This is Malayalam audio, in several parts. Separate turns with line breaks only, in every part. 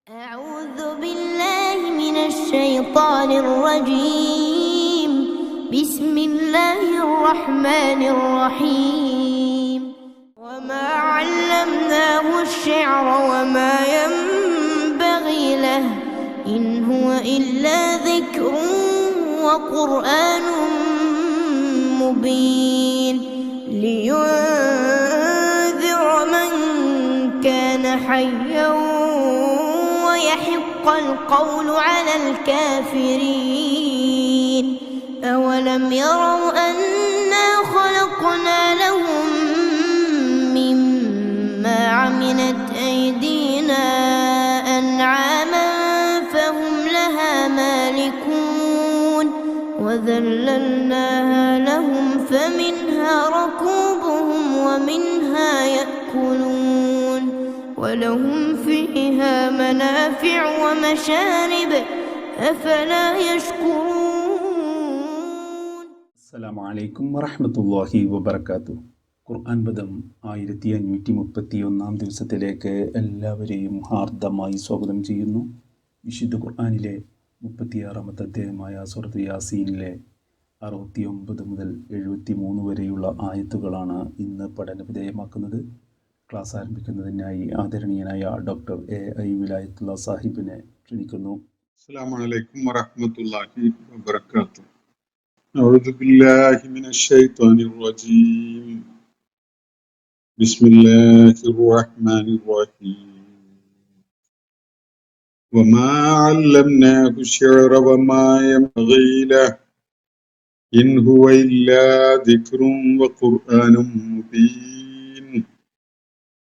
أعوذ بالله من الشيطان الرجيم. بسم الله الرحمن الرحيم. وما علمناه الشعر وما ينبغي له إن هو إلا ذكر وقرآن مبين لينذر من كان حيا ويحق القول على الكافرين. أولم يروا أنا خلقنا لهم مما عملت أيدينا أنعاما فهم لها مالكون وذللناها لهم فمنها ركوبهم ومنها يأكلون ولهم فيها منافع ومشارب أفلا يشكرون.
السلام عليكم ورحمة الله وبركاته. ഖുർആൻ പദം 1531 ദിവസത്തിലേക്ക് എല്ലാവരെയും ഹാർദമായി സ്വാഗതം ചെയ്യുന്നു. വിശുദ്ധ ഖുർആനിലെ 36-ാമത്തെ അധ്യായമായ സൂറത്ത് യാസീനിലെ 69 മുതൽ 73 വരെയുള്ള ആയത്തുകളാണ് ഇന്ന് പഠന വിധേയമാക്കുന്നത്. ക്ലാസ് ആരംഭിക്കുന്നതിനായി ആദരണീയനായ ഡോക്ടർ A.I. വിലായത്തുള്ള സാഹിബിനെ ക്ഷണിക്കുന്നു.
അസ്സലാമു അലൈക്കും വറഹ്മത്തുള്ളാഹി വബറകാതുഹു. അഊദു ബില്ലാഹി മിനശ് ശൈത്വാനിർ റജീം. ബിസ്മില്ലാഹിർ റഹ്മാനിർ റഹീം. വമാ അല്ലംനാഹു ശിഅറ വമാ യംബഗീ ലഹു ഇൻ ഹുവ ഇല്ലാ ദിക്റുൻ വഖുർആനും മുബീൻ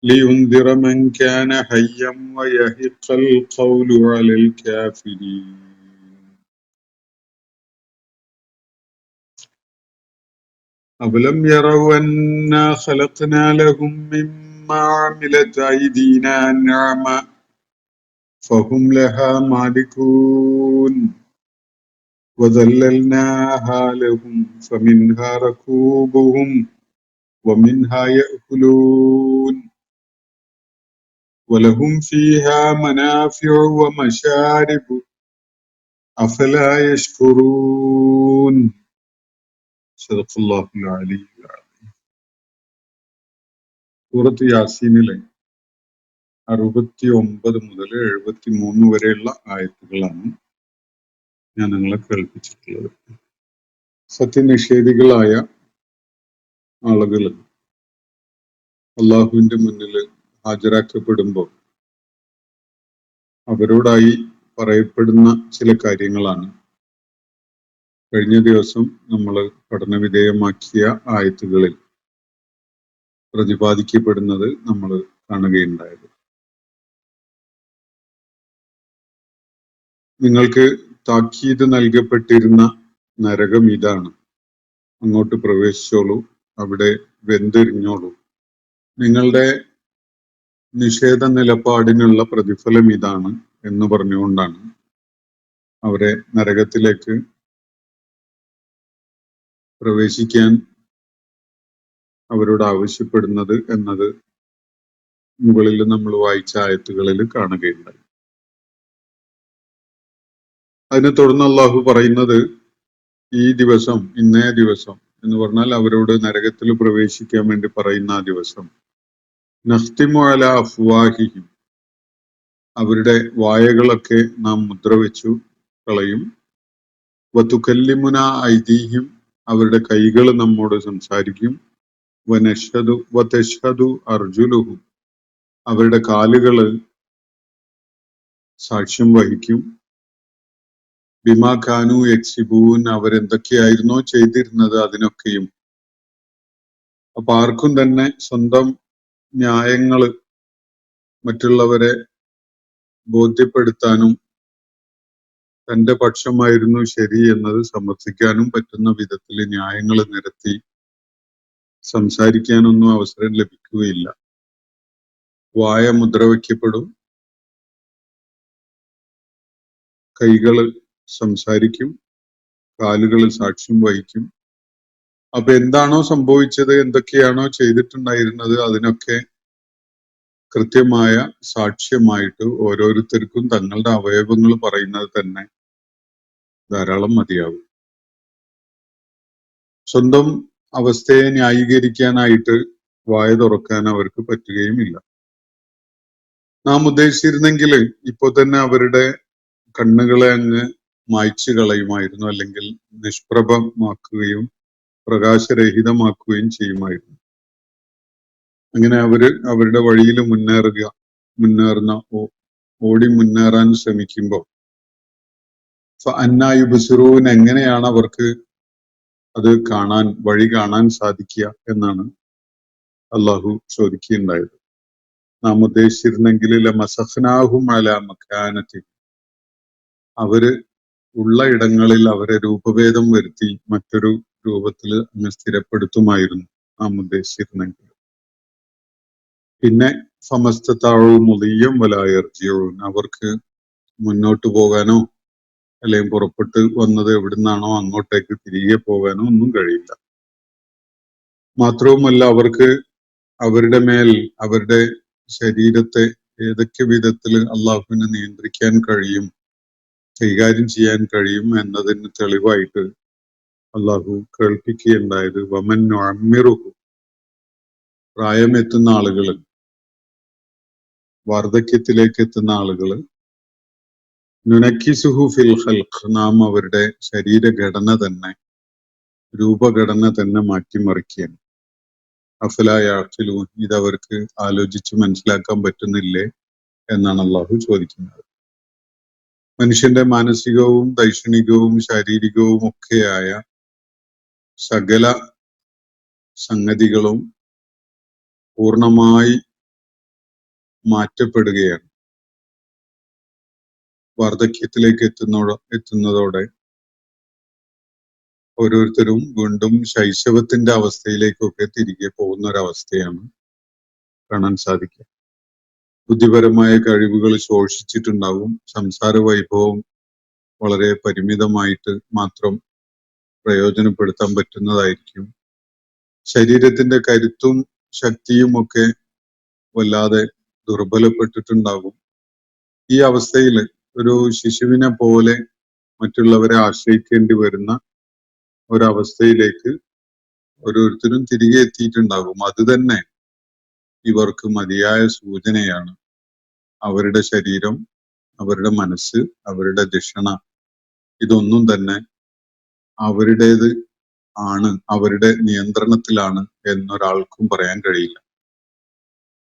لينذر من كان حيا ويحق القول على الكافرين. أولم يروا أنا خلقنا لهم مما عملت أيدينا أنعاما فهم لها مالكون وذللناها لهم فمنها ركوبهم ومنها يأكلون ولهم فيها منافع ومشارب أفلا يشكرون. صدق الله العلي العظيم. സൂറത്ത് യാസീനിലെ 69 മുതൽ 73 വരെയുള്ള ആയത്തുകളാണ് ഞാൻ നിങ്ങളെ കേൾപ്പിച്ചിട്ടുള്ളത്. സത്യനിഷേധികളായ ആളുകൾ അള്ളാഹുവിന്റെ മുന്നിൽ ഹാജരാക്കപ്പെടുമ്പോൾ അവരോടായി പറയപ്പെടുന്ന ചില കാര്യങ്ങളാണ് കഴിഞ്ഞ ദിവസം നമ്മൾ പഠനവിധേയമാക്കിയ ആയത്തുകളിൽ പ്രതിപാദിക്കപ്പെടുന്നത് നമ്മൾ കാണുകയുണ്ടായത്. നിങ്ങൾക്ക് താക്കീത് നൽകപ്പെട്ടിരുന്ന നരകം ഇതാണ്, അങ്ങോട്ട് പ്രവേശിച്ചോളൂ, അവിടെ വെന്തെറിഞ്ഞോളൂ. നിങ്ങളുടെ നിഷേധ നിലപാടിനുള്ള പ്രതിഫലം ഇതാണ് എന്ന് പറഞ്ഞുകൊണ്ടാണ് അവരെ നരകത്തിലേക്ക് പ്രവേശിക്കാൻ അവരോട് ആവശ്യപ്പെടുന്നത് എന്നത് മുകളിൽ നമ്മൾ വായിച്ച ആയത്തുകളിൽ കാണുകയുണ്ടായി. അതിനെ തുടർന്ന് അള്ളാഹു പറയുന്നത് ഈ ദിവസം, ഇന്നേ ദിവസം എന്ന് പറഞ്ഞാൽ അവരോട് നരകത്തിൽ പ്രവേശിക്കാൻ വേണ്ടി പറയുന്ന ആ ദിവസം, നഖ്തിമു അലാ അഫ്വാഹിഹിം, അവരുടെ വായകളൊക്കെ നാം മുദ്രവെച്ചു കളയും. വതുകല്ലിമുന ഐദീഹിം, അവരുടെ കൈകൾ നമ്മോട് സംസാരിക്കും. വനഷ്ഹദു വതഷ്ഹദു അർജുലുഹും, അവരുടെ കാലുകൾ സാക്ഷ്യം വഹിക്കും. ബിമാ കാനു യക്സിബൂൻ, അവരെന്തൊക്കെയായിരുന്നോ ചെയ്തിരുന്നത് അതിനൊക്കെയും. അപ്പൊ ആർക്കും തന്നെ സ്വന്തം ന്യായങ്ങള് മറ്റുള്ളവരെ ബോധ്യപ്പെടുത്താനും തന്റെ പക്ഷമായിരുന്നു ശരി എന്നത് സമർത്ഥിക്കാനും പറ്റുന്ന വിധത്തിൽ ന്യായങ്ങൾ നിരത്തി സംസാരിക്കാനൊന്നും അവസരം ലഭിക്കുകയില്ല. വായ മുദ്രവയ്ക്കപ്പെടും, കൈകള് സംസാരിക്കും, കാലുകൾ സാക്ഷ്യം വഹിക്കും. അപ്പൊ എന്താണോ സംഭവിച്ചത്, എന്തൊക്കെയാണോ ചെയ്തിട്ടുണ്ടായിരുന്നത് അതിനൊക്കെ കൃത്യമായ സാക്ഷ്യമായിട്ട് ഓരോരുത്തർക്കും തങ്ങളുടെ അവയവങ്ങൾ പറയുന്നത് തന്നെ ധാരാളം മതിയാകും. സ്വന്തം അവസ്ഥയെ ന്യായീകരിക്കാനായിട്ട് വായ തുറക്കാൻ അവർക്ക് പറ്റുകയുമില്ല. നാം ഉദ്ദേശിച്ചിരുന്നെങ്കിൽ ഇപ്പോൾ തന്നെ അവരുടെ കണ്ണുകളെ അങ്ങ് മായ്ച്ചു കളയുമായിരുന്നു, അല്ലെങ്കിൽ നിഷ്പ്രഭമാക്കുകയും പ്രകാശരഹിതമാക്കുകയും ചെയ്യുമായിരുന്നു. അങ്ങനെ അവരുടെ വഴിയിൽ ഓടി മുന്നേറാൻ ശ്രമിക്കുമ്പോൾ അന്നായുബുസുറൂൻ, എങ്ങനെയാണ് അവർക്ക് അത് വഴി കാണാൻ സാധിക്കുക എന്നാണ് അള്ളാഹു ചോദിക്കുകയുണ്ടായത്. നാം ഉദ്ദേശിച്ചിരുന്നെങ്കിൽ ലമസഖ്നാഹും അലാ മക്കാനത്തി, അവര് ഉള്ള ഇടങ്ങളിൽ അവരെ രൂപഭേദം വരുത്തി മറ്റൊരു രൂപത്തിൽ അങ്ങ് സ്ഥിരപ്പെടുത്തുമായിരുന്നു നാം ഉദ്ദേശിച്ചിരുന്നെങ്കിൽ. പിന്നെ ഫമസ്തതാഉ മുദിയ്യം വലാ യർജിഊൻ, അവർക്ക് മുന്നോട്ട് പോകാനോ അല്ലെങ്കിൽ പുറപ്പെട്ട് വന്നത് എവിടുന്നാണോ അങ്ങോട്ടേക്ക് തിരികെ പോകാനോ ഒന്നും കഴിയില്ല. മാത്രവുമല്ല, അവർക്ക് അവരുടെ മേൽ അവരുടെ ശരീരത്തെ ഏതൊക്കെ വിധത്തിൽ അള്ളാഹുവിനെ നിയന്ത്രിക്കാൻ കഴിയും, കൈകാര്യം ചെയ്യാൻ കഴിയും എന്നതിന് തെളിവായിട്ട് അള്ളാഹു കേൾപ്പിക്കുകയുണ്ടായത് വമൻ നുഅമ്മിറുഹു, പ്രായമെത്തുന്ന ആളുകള്, വാർദ്ധക്യത്തിലേക്ക് എത്തുന്ന ആളുകള്, നുനക്കിസുഹു ഫിൽ ഖൽഖ്, നാം അവരുടെ ശരീരഘടന തന്നെ, രൂപഘടന തന്നെ മാറ്റിമറിക്കുകയാണ്. അഫലാ യഅഖിലൂൻ, ഇതവർക്ക് ആലോചിച്ച് മനസ്സിലാക്കാൻ പറ്റുന്നില്ലേ എന്നാണ് അള്ളാഹു ചോദിക്കുന്നത്. മനുഷ്യന്റെ മാനസികവും ദൈക്ഷണികവും ശാരീരികവും ഒക്കെയായ സകല സംഗതികളും പൂർണ്ണമായി മാറ്റപ്പെടുകയാണ് വാർദ്ധക്യത്തിലേക്ക് എത്തുന്നതോടെ. ഓരോരുത്തരും വീണ്ടും ശൈശവത്തിന്റെ അവസ്ഥയിലേക്കൊക്കെ തിരികെ പോകുന്ന ഒരവസ്ഥയാണ് കാണാൻ സാധിക്കുക. ബുദ്ധിപരമായ കഴിവുകൾ ശോഷിച്ചിട്ടുണ്ടാവും. സംസാര വൈഭവം വളരെ പരിമിതമായിട്ട് മാത്രം പ്രയോജനപ്പെടുത്താൻ പറ്റുന്നതായിരിക്കും. ശരീരത്തിന്റെ കരുത്തും ശക്തിയും ഒക്കെ വല്ലാതെ ദുർബലപ്പെട്ടിട്ടുണ്ടാകും. ഈ അവസ്ഥയിൽ ഒരു ശിശുവിനെ പോലെ മറ്റുള്ളവരെ ആശ്രയിക്കേണ്ടി വരുന്ന ഒരവസ്ഥയിലേക്ക് ഓരോരുത്തരും തിരികെ എത്തിയിട്ടുണ്ടാകും. അത് തന്നെ ഇവർക്ക് മതിയായ സൂചനയാണ്. അവരുടെ ശരീരം, അവരുടെ മനസ്സ്, അവരുടെ ധിഷണ, ഇതൊന്നും തന്നെ അവരുടേത് ആണ്, അവരുടെ നിയന്ത്രണത്തിലാണ് എന്നൊരാൾക്കും പറയാൻ കഴിയില്ല.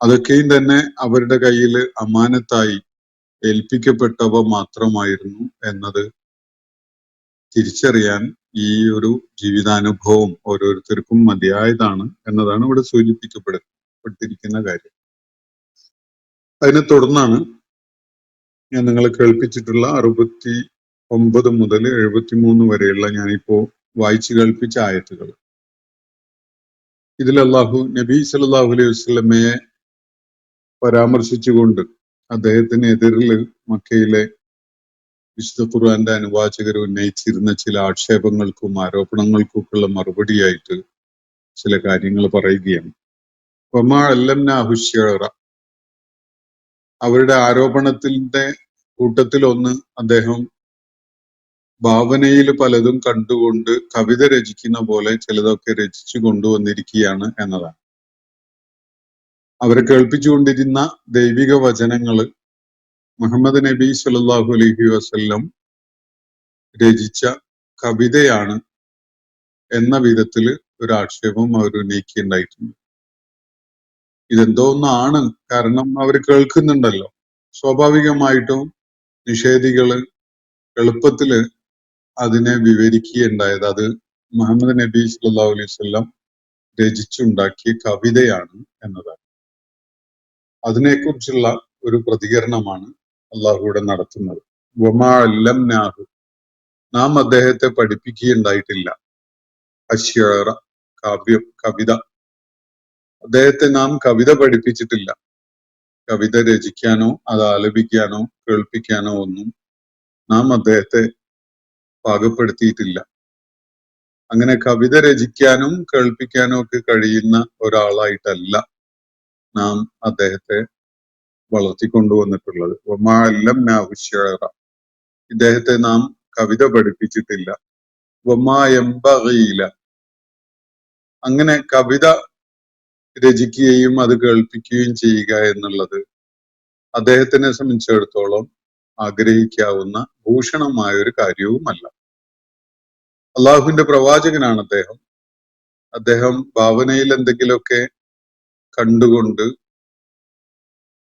അതൊക്കെയും തന്നെ അവരുടെ കയ്യിൽ അമാനത്തായി ഏൽപ്പിക്കപ്പെട്ടവ മാത്രമായിരുന്നു എന്നത് തിരിച്ചറിയാൻ ഈ ഒരു ജീവിതാനുഭവം ഓരോരുത്തർക്കും മതിയായതാണ് എന്നതാണ് ഇവിടെ സൂചിപ്പിക്കപ്പെട്ടിരിക്കുന്ന കാര്യം. അതിനെ തുടർന്നാണ് ഞാൻ നിങ്ങളെ കേൾപ്പിച്ചിട്ടുള്ള 69 മുതൽ 73 വരെയുള്ള ഞാനിപ്പോ വായിച്ചു കേൾപ്പിച്ച ആയത്തുകൾ. ഇതിൽ അള്ളാഹു നബി സല്ലല്ലാഹു അലൈഹി വസല്ലമയെ പരാമർശിച്ചുകൊണ്ട് അദ്ദേഹത്തിന് എതിരിൽ മക്കയിലെ വിശുദ്ധ ഖുർആന്റെ അനുവാചകർ ഉന്നയിച്ചിരുന്ന ചില ആക്ഷേപങ്ങൾക്കും ആരോപണങ്ങൾക്കുമുള്ള മറുപടിയായിട്ട് ചില കാര്യങ്ങൾ പറയുകയാണ്. വമാ അല്ലംനാഹു ശിഅറ, അവരുടെ ആരോപണത്തിന്റെ കൂട്ടത്തിൽ ഒന്ന്, അദ്ദേഹം ഭാവനയിൽ പലതും കണ്ടുകൊണ്ട് കവിത രചിക്കുന്ന പോലെ ചിലതൊക്കെ രചിച്ചു കൊണ്ടുവന്നിരിക്കുകയാണ് എന്നതാണ്. അവരെ കേൾപ്പിച്ചുകൊണ്ടിരുന്ന ദൈവിക വചനങ്ങള് മുഹമ്മദ് നബി സല്ലല്ലാഹു അലൈഹി വസല്ലം രചിച്ച കവിതയാണ് എന്ന വിധത്തില് ഒരു ആക്ഷേപം അവർ ഉന്നയിക്കുകയുണ്ടായിട്ടുണ്ട്. ഇതെന്തോ ഒന്നാണ്, കാരണം അവർ കേൾക്കുന്നുണ്ടല്ലോ. സ്വാഭാവികമായിട്ടും നിഷേധികള് എളുപ്പത്തില് അതിനെ വിവരിക്കുകയുണ്ടായത് അത് മുഹമ്മദ് നബി സല്ലല്ലാഹു അലൈഹി വസല്ലം രചിച്ചുണ്ടാക്കിയ കവിതയാണ് എന്നതാണ്. അതിനെക്കുറിച്ചുള്ള ഒരു പ്രതികരണമാണ് അള്ളാഹുവിടെ നടത്തുന്നത്. വമാ അല്ലംനാഹു, നാം അദ്ദേഹത്തെ പഠിപ്പിക്കുകയുണ്ടായിട്ടില്ല. അശ്ശിഅറ, കവിത, അദ്ദേഹത്തെ നാം കവിത പഠിപ്പിച്ചിട്ടില്ല. കവിത രചിക്കാനോ അത് ആലപിക്കാനോ കേൾപ്പിക്കാനോ ഒന്നും നാം അദ്ദേഹത്തെ പാകപ്പെടുത്തിയിട്ടില്ല. അങ്ങനെ കവിത രചിക്കാനും കേൾപ്പിക്കാനും ഒക്കെ കഴിയുന്ന ഒരാളായിട്ടല്ല നാം അദ്ദേഹത്തെ വളർത്തിക്കൊണ്ടുവന്നിട്ടുള്ളത്. വമാ അല്ലംനാഹു ശിഅറ, ഇദ്ദേഹത്തെ നാം കവിത പഠിപ്പിച്ചിട്ടില്ല. വമാ യംബഗീല, അങ്ങനെ കവിത രചിക്കുകയും അത് കേൾപ്പിക്കുകയും ചെയ്യുക എന്നുള്ളത് അദ്ദേഹത്തിനെ സംബന്ധിച്ചിടത്തോളം ആഗ്രഹിക്കാവുന്ന ഭൂഷണമായ ഒരു കാര്യവുമല്ല. അള്ളാഹുവിന്റെ പ്രവാചകനാണ് അദ്ദേഹം. അദ്ദേഹം ഭാവനയിൽ എന്തെങ്കിലുമൊക്കെ കണ്ടുകൊണ്ട്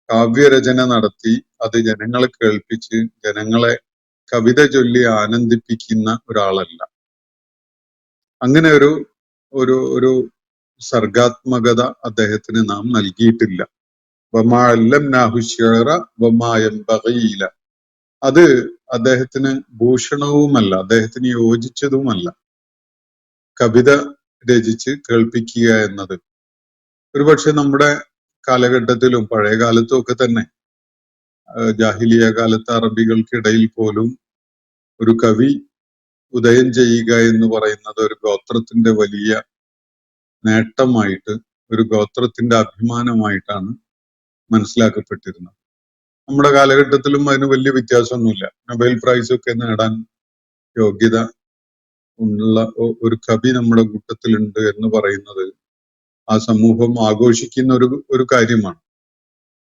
കാവ്യരചന നടത്തി അത് ജനങ്ങളെ കേൾപ്പിച്ച് ജനങ്ങളെ കവിത ചൊല്ലി ആനന്ദിപ്പിക്കുന്ന ഒരാളല്ല. അങ്ങനെ ഒരു ഒരു ഒരു സർഗാത്മകത അദ്ദേഹത്തിന് നാം നൽകിയിട്ടില്ല. വമാ അല്ലംനാഹു ശിഅറ വമാ യംബഗീല, അത് അദ്ദേഹത്തിന് ഭൂഷണവുമല്ല, അദ്ദേഹത്തിന് യോജിച്ചതുമല്ല. കവിത രചിച്ച് കേൾപ്പിക്കുക എന്നത് ഒരുപക്ഷെ നമ്മുടെ കാലഘട്ടത്തിലും പഴയ കാലത്തും ഒക്കെ തന്നെ, ജാഹിലിയ കാലത്ത് അറബികൾക്കിടയിൽ പോലും ഒരു കവി ഉദയം ചെയ്യുക എന്ന് പറയുന്നത് ഒരു ഗോത്രത്തിന്റെ വലിയ നേട്ടമായിട്ട്, ഒരു ഗോത്രത്തിന്റെ അഭിമാനമായിട്ടാണ് മനസ്സിലാക്കപ്പെട്ടിരുന്നത്. നമ്മുടെ കാലഘട്ടത്തിലും അതിന് വലിയ വ്യത്യാസമൊന്നുമില്ല. നൊബേൽ പ്രൈസ് ഒക്കെ നേടാൻ യോഗ്യത ഉള്ള ഒരു കവി നമ്മുടെ കൂട്ടത്തിലുണ്ട് എന്ന് പറയുന്നത് ആ സമൂഹം ആഘോഷിക്കുന്ന ഒരു കാര്യമാണ്.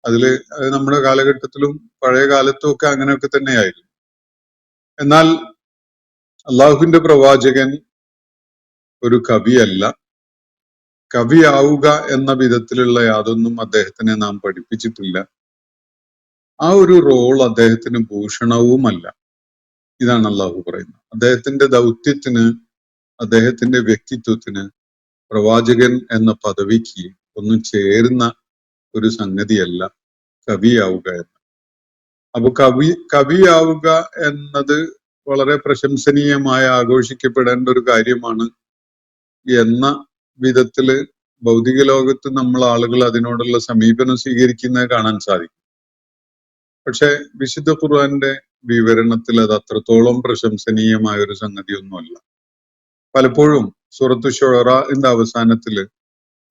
അതില് നമ്മുടെ കാലഘട്ടത്തിലും പഴയ കാലത്തും ഒക്കെ അങ്ങനെയൊക്കെ തന്നെയായിരുന്നു. എന്നാൽ അള്ളാഹുവിന്റെ പ്രവാചകൻ ഒരു കവിയല്ല. കവിയാവുക എന്ന വിധത്തിലുള്ള യാതൊന്നും അദ്ദേഹത്തിനെ നാം പഠിപ്പിച്ചിട്ടില്ല. ആ ഒരു റോൾ അദ്ദേഹത്തിന് ഭൂഷണവുമല്ല. ഇതാണ് അള്ളാഹു പറയുന്നത്. അദ്ദേഹത്തിന്റെ ദൗത്യത്തിന്, അദ്ദേഹത്തിന്റെ വ്യക്തിത്വത്തിന് പ്രവാചകൻ എന്ന പദവിക്ക് ഒന്നും ചേരുന്ന ഒരു സംഗതിയല്ല കവിയാവുക എന്ന്. അപ്പൊ കവിയാവുക എന്നത് വളരെ പ്രശംസനീയമായ ആഘോഷിക്കപ്പെടേണ്ട ഒരു കാര്യമാണ് എന്ന വിധത്തില് ഭൗതിക ലോകത്ത് നമ്മൾ ആളുകൾ അതിനോടുള്ള സമീപനം സ്വീകരിക്കുന്നത് കാണാൻ സാധിക്കും. പക്ഷെ വിശുദ്ധ ഖുർആന്റെ വിവരണത്തിൽ അത് അത്രത്തോളം പ്രശംസനീയമായ ഒരു സംഗതിയൊന്നുമല്ല. പലപ്പോഴും സൂറത്തു ശുഅറാഇന്റെ അവസാനത്തില്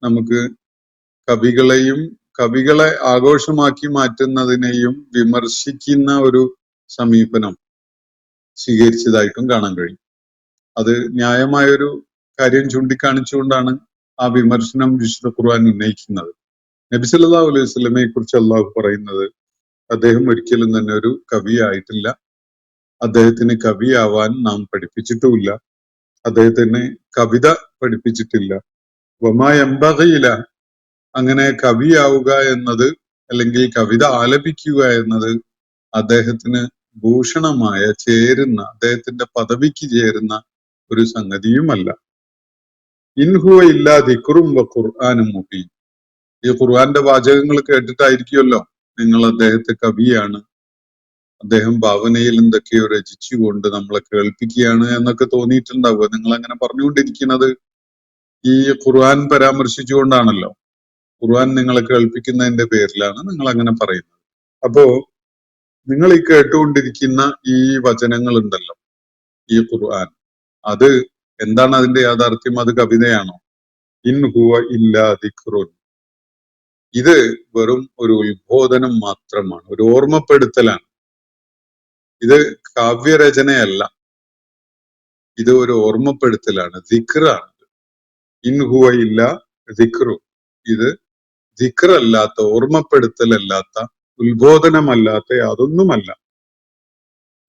നമുക്ക് കവികളെ ആഘോഷമാക്കി മാറ്റുന്നതിനെയും വിമർശിക്കുന്ന ഒരു സമീപനം സ്വീകരിച്ചതായിട്ടും കാണാൻ കഴിയും. അത് ന്യായമായൊരു കാര്യം ചൂണ്ടിക്കാണിച്ചുകൊണ്ടാണ് ആ വിമർശനം വിശുദ്ധ ഖുർആൻ ഉന്നയിക്കുന്നത്. നബി സല്ലല്ലാഹു അലൈഹി വസല്ലമയെ കുറിച്ച് അള്ളാഹു പറയുന്നത്, അദ്ദേഹം ഒരിക്കലും തന്നെ ഒരു കവിയായിട്ടില്ല, അദ്ദേഹത്തിന് കവിയാവാൻ നാം പഠിപ്പിച്ചിട്ടുമില്ല, അദ്ദേഹത്തിന് കവിത പഠിപ്പിച്ചിട്ടില്ല. വമാ യംബഗീല, അങ്ങനെ കവിയാവുക എന്നത് അല്ലെങ്കിൽ കവിത ആലപിക്കുക എന്നത് അദ്ദേഹത്തിന് ഭൂഷണമായ, ചേരുന്ന, അദ്ദേഹത്തിന്റെ പദവിക്ക് ചേരുന്ന ഒരു സംഗതിയുമല്ല. ഇൻഹുവ ഇല്ലാ ദിക്റും വ ഖുർആനും മുബീൻ. ഈ ഖുർആന്റെ വാചകങ്ങൾ കേട്ടിട്ടായിരിക്കുമല്ലോ നിങ്ങൾ അദ്ദേഹത്തെ കവിയാണ്, അദ്ദേഹം ഭാവനയിൽ എന്തൊക്കെയോ രചിച്ചുകൊണ്ട് നമ്മളെ കേൾപ്പിക്കുകയാണ് എന്നൊക്കെ തോന്നിയിട്ടുണ്ടാവുക. നിങ്ങൾ അങ്ങനെ പറഞ്ഞുകൊണ്ടിരിക്കുന്നത് ഈ ഖുർആൻ പരാമർശിച്ചുകൊണ്ടാണല്ലോ. ഖുർആൻ നിങ്ങളെ കേൾപ്പിക്കുന്നതിന്റെ പേരിലാണ് നിങ്ങൾ അങ്ങനെ പറയുന്നത്. അപ്പോ നിങ്ങൾ ഈ കേട്ടുകൊണ്ടിരിക്കുന്ന ഈ വചനങ്ങൾ ഉണ്ടല്ലോ, ഈ ഖുർആൻ, അത് എന്താണ് അതിന്റെ യാഥാർത്ഥ്യം? അത് കവിതയാണോ? ഇൻ ഹുവ ഇല്ലാ ദിക്റുൻ, ഇത് വെറും ഒരു ഉത്ബോധനം മാത്രമാണ്, ഒരു ഓർമ്മപ്പെടുത്തലാണ്. ഇത് കാവ്യരചനയല്ല, ഇത് ഒരു ഓർമ്മപ്പെടുത്തലാണ്, ദിക്റാണ്. ഇൻ ഹുവ ഇല്ലാ ദിക്റു, ഇത് ദിക്റല്ലാത്ത, ഓർമ്മപ്പെടുത്തലല്ലാത്ത, ഉത്ബോധനമല്ലാത്ത യാതൊന്നുമല്ല.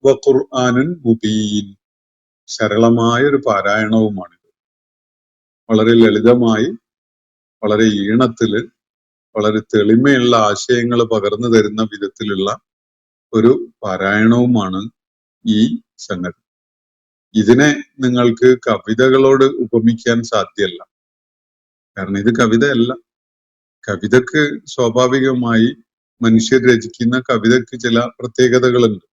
വ ഖുർആനുൻ മുബീൻ, സരളമായ ഒരു പാരായണവുമാണിത്. വളരെ ലളിതമായി, വളരെ ഈണത്തില്, വളരെ തെളിമയുള്ള ആശയങ്ങൾ പകർന്നു തരുന്ന വിധത്തിലുള്ള ഒരു പാരായണവുമാണ് ഈ സംഗതി. ഇതിനെ നിങ്ങൾക്ക് കവിതകളോട് ഉപമിക്കാൻ സാധ്യമല്ല. കാരണം ഇത് കവിതയല്ല. കവിതക്ക് സ്വാഭാവികമായി മനുഷ്യർ രചിക്കുന്ന കവിതയ്ക്ക് ചില പ്രത്യേകതകളുണ്ട്.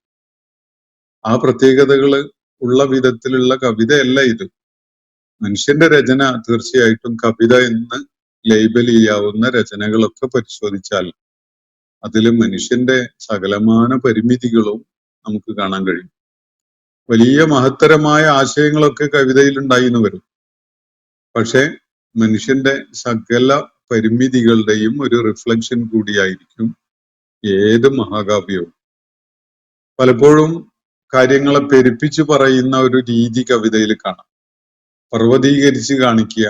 ആ പ്രത്യേകതകള് ഉള്ള വിധത്തിലുള്ള കവിതയല്ല ഇത്. മനുഷ്യന്റെ രചന തീർച്ചയായിട്ടും കവിത എന്ന് ലേബൽ ചെയ്യാവുന്ന രചനകളൊക്കെ പരിശോധിച്ചാൽ അതില് മനുഷ്യന്റെ സകലമാന പരിമിതികളും നമുക്ക് കാണാൻ കഴിയും. വലിയ മഹത്തരമായ ആശയങ്ങളൊക്കെ കവിതയിൽ ഉണ്ടായിന്ന് വരും. പക്ഷെ മനുഷ്യന്റെ സകല പരിമിതികളുടെയും ഒരു റിഫ്ലക്ഷൻ കൂടിയായിരിക്കും ഏത് മഹാകാവ്യവും പലപ്പോഴും കാര്യങ്ങളെ പെരുപ്പിച്ചു പറയുന്ന ഒരു രീതി കവിതയിൽ കാണാം. പർവ്വതീകരിച്ച് കാണിക്കുക,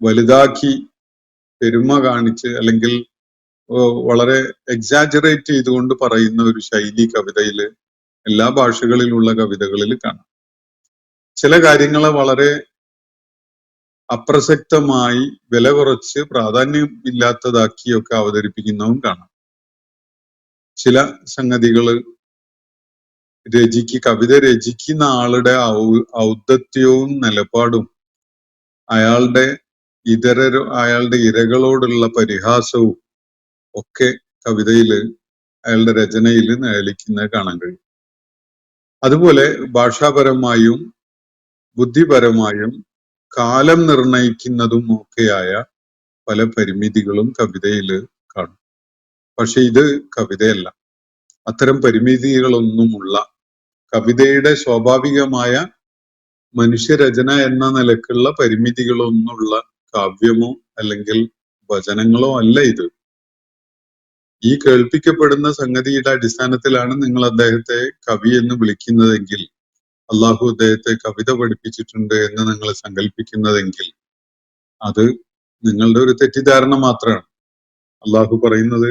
വലുതാക്കി പെരുമ കാണിച്ച് അല്ലെങ്കിൽ വളരെ എക്സാജറേറ്റ് ചെയ്തുകൊണ്ട് പറയുന്ന ഒരു ശൈലി കവിതയിൽ എല്ലാ ഭാഷകളിലുള്ള കവിതകളിൽ കാണാം. ചില കാര്യങ്ങളെ വളരെ അപ്രസക്തമായി വില കുറച്ച് പ്രാധാന്യം ഇല്ലാത്തതാക്കിയൊക്കെ അവതരിപ്പിക്കുന്നതും കാണാം. ചില സംഗതികള് കവിത രചിക്കുന്ന ആളുടെ ഔദ്ധത്യവും നിലപാടും അയാളുടെ അയാളുടെ ഇരകളോടുള്ള പരിഹാസവും ഒക്കെ കവിതയില് അയാളുടെ രചനയിൽ നിഴലിക്കുന്നത് കാണാൻ കഴിയും. അതുപോലെ ഭാഷാപരമായും ബുദ്ധിപരമായും കാലം നിർണയിക്കുന്നതും ഒക്കെയായ പല പരിമിതികളും കവിതയിൽ കാണും. പക്ഷെ ഇത് കവിതയല്ല. അത്തരം പരിമിതികളൊന്നുമുള്ള കവിതയുടെ സ്വാഭാവികമായ മനുഷ്യരചന എന്ന നിലക്കുള്ള പരിമിതികളൊന്നുള്ള കാവ്യമോ അല്ലെങ്കിൽ വചനങ്ങളോ അല്ല ഇത്. ഈ കേൾപ്പിക്കപ്പെടുന്ന സംഗതിയുടെ അടിസ്ഥാനത്തിലാണ് നിങ്ങൾ അദ്ദേഹത്തെ കവി എന്ന് വിളിക്കുന്നതെങ്കിൽ, അള്ളാഹു അദ്ദേഹത്തെ കവിത പഠിപ്പിച്ചിട്ടുണ്ട് എന്ന് നിങ്ങൾ സങ്കല്പിക്കുന്നതെങ്കിൽ അത് നിങ്ങളുടെ ഒരു തെറ്റിദ്ധാരണ മാത്രമാണ്. അള്ളാഹു പറയുന്നത്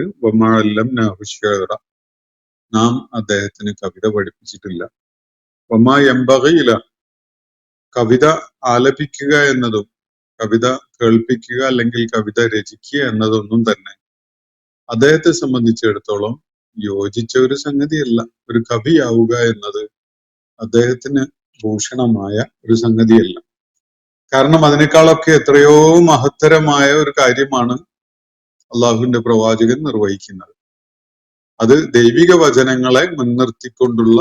നാം അദ്ദേഹത്തിന് കവിത പഠിപ്പിച്ചിട്ടില്ല. വമാ യംബഗില, കവിത ആലപിക്കുക എന്നതും കവിത കേൾപ്പിക്കുക അല്ലെങ്കിൽ കവിത രചിക്കുക എന്നതൊന്നും തന്നെ അദ്ദേഹത്തെ സംബന്ധിച്ചിടത്തോളം യോജിച്ച ഒരു സംഗതിയല്ല. ഒരു കവിയാവുക എന്നത് അദ്ദേഹത്തിന് ഭൂഷണമായ ഒരു സംഗതിയല്ല. കാരണം അതിനേക്കാളൊക്കെ എത്രയോ മഹത്തരമായ ഒരു കാര്യമാണ് അള്ളാഹുവിന്റെ പ്രവാചകൻ നിർവഹിക്കുന്നത്. അത് ദൈവിക വചനങ്ങളെ മുൻനിർത്തിക്കൊണ്ടുള്ള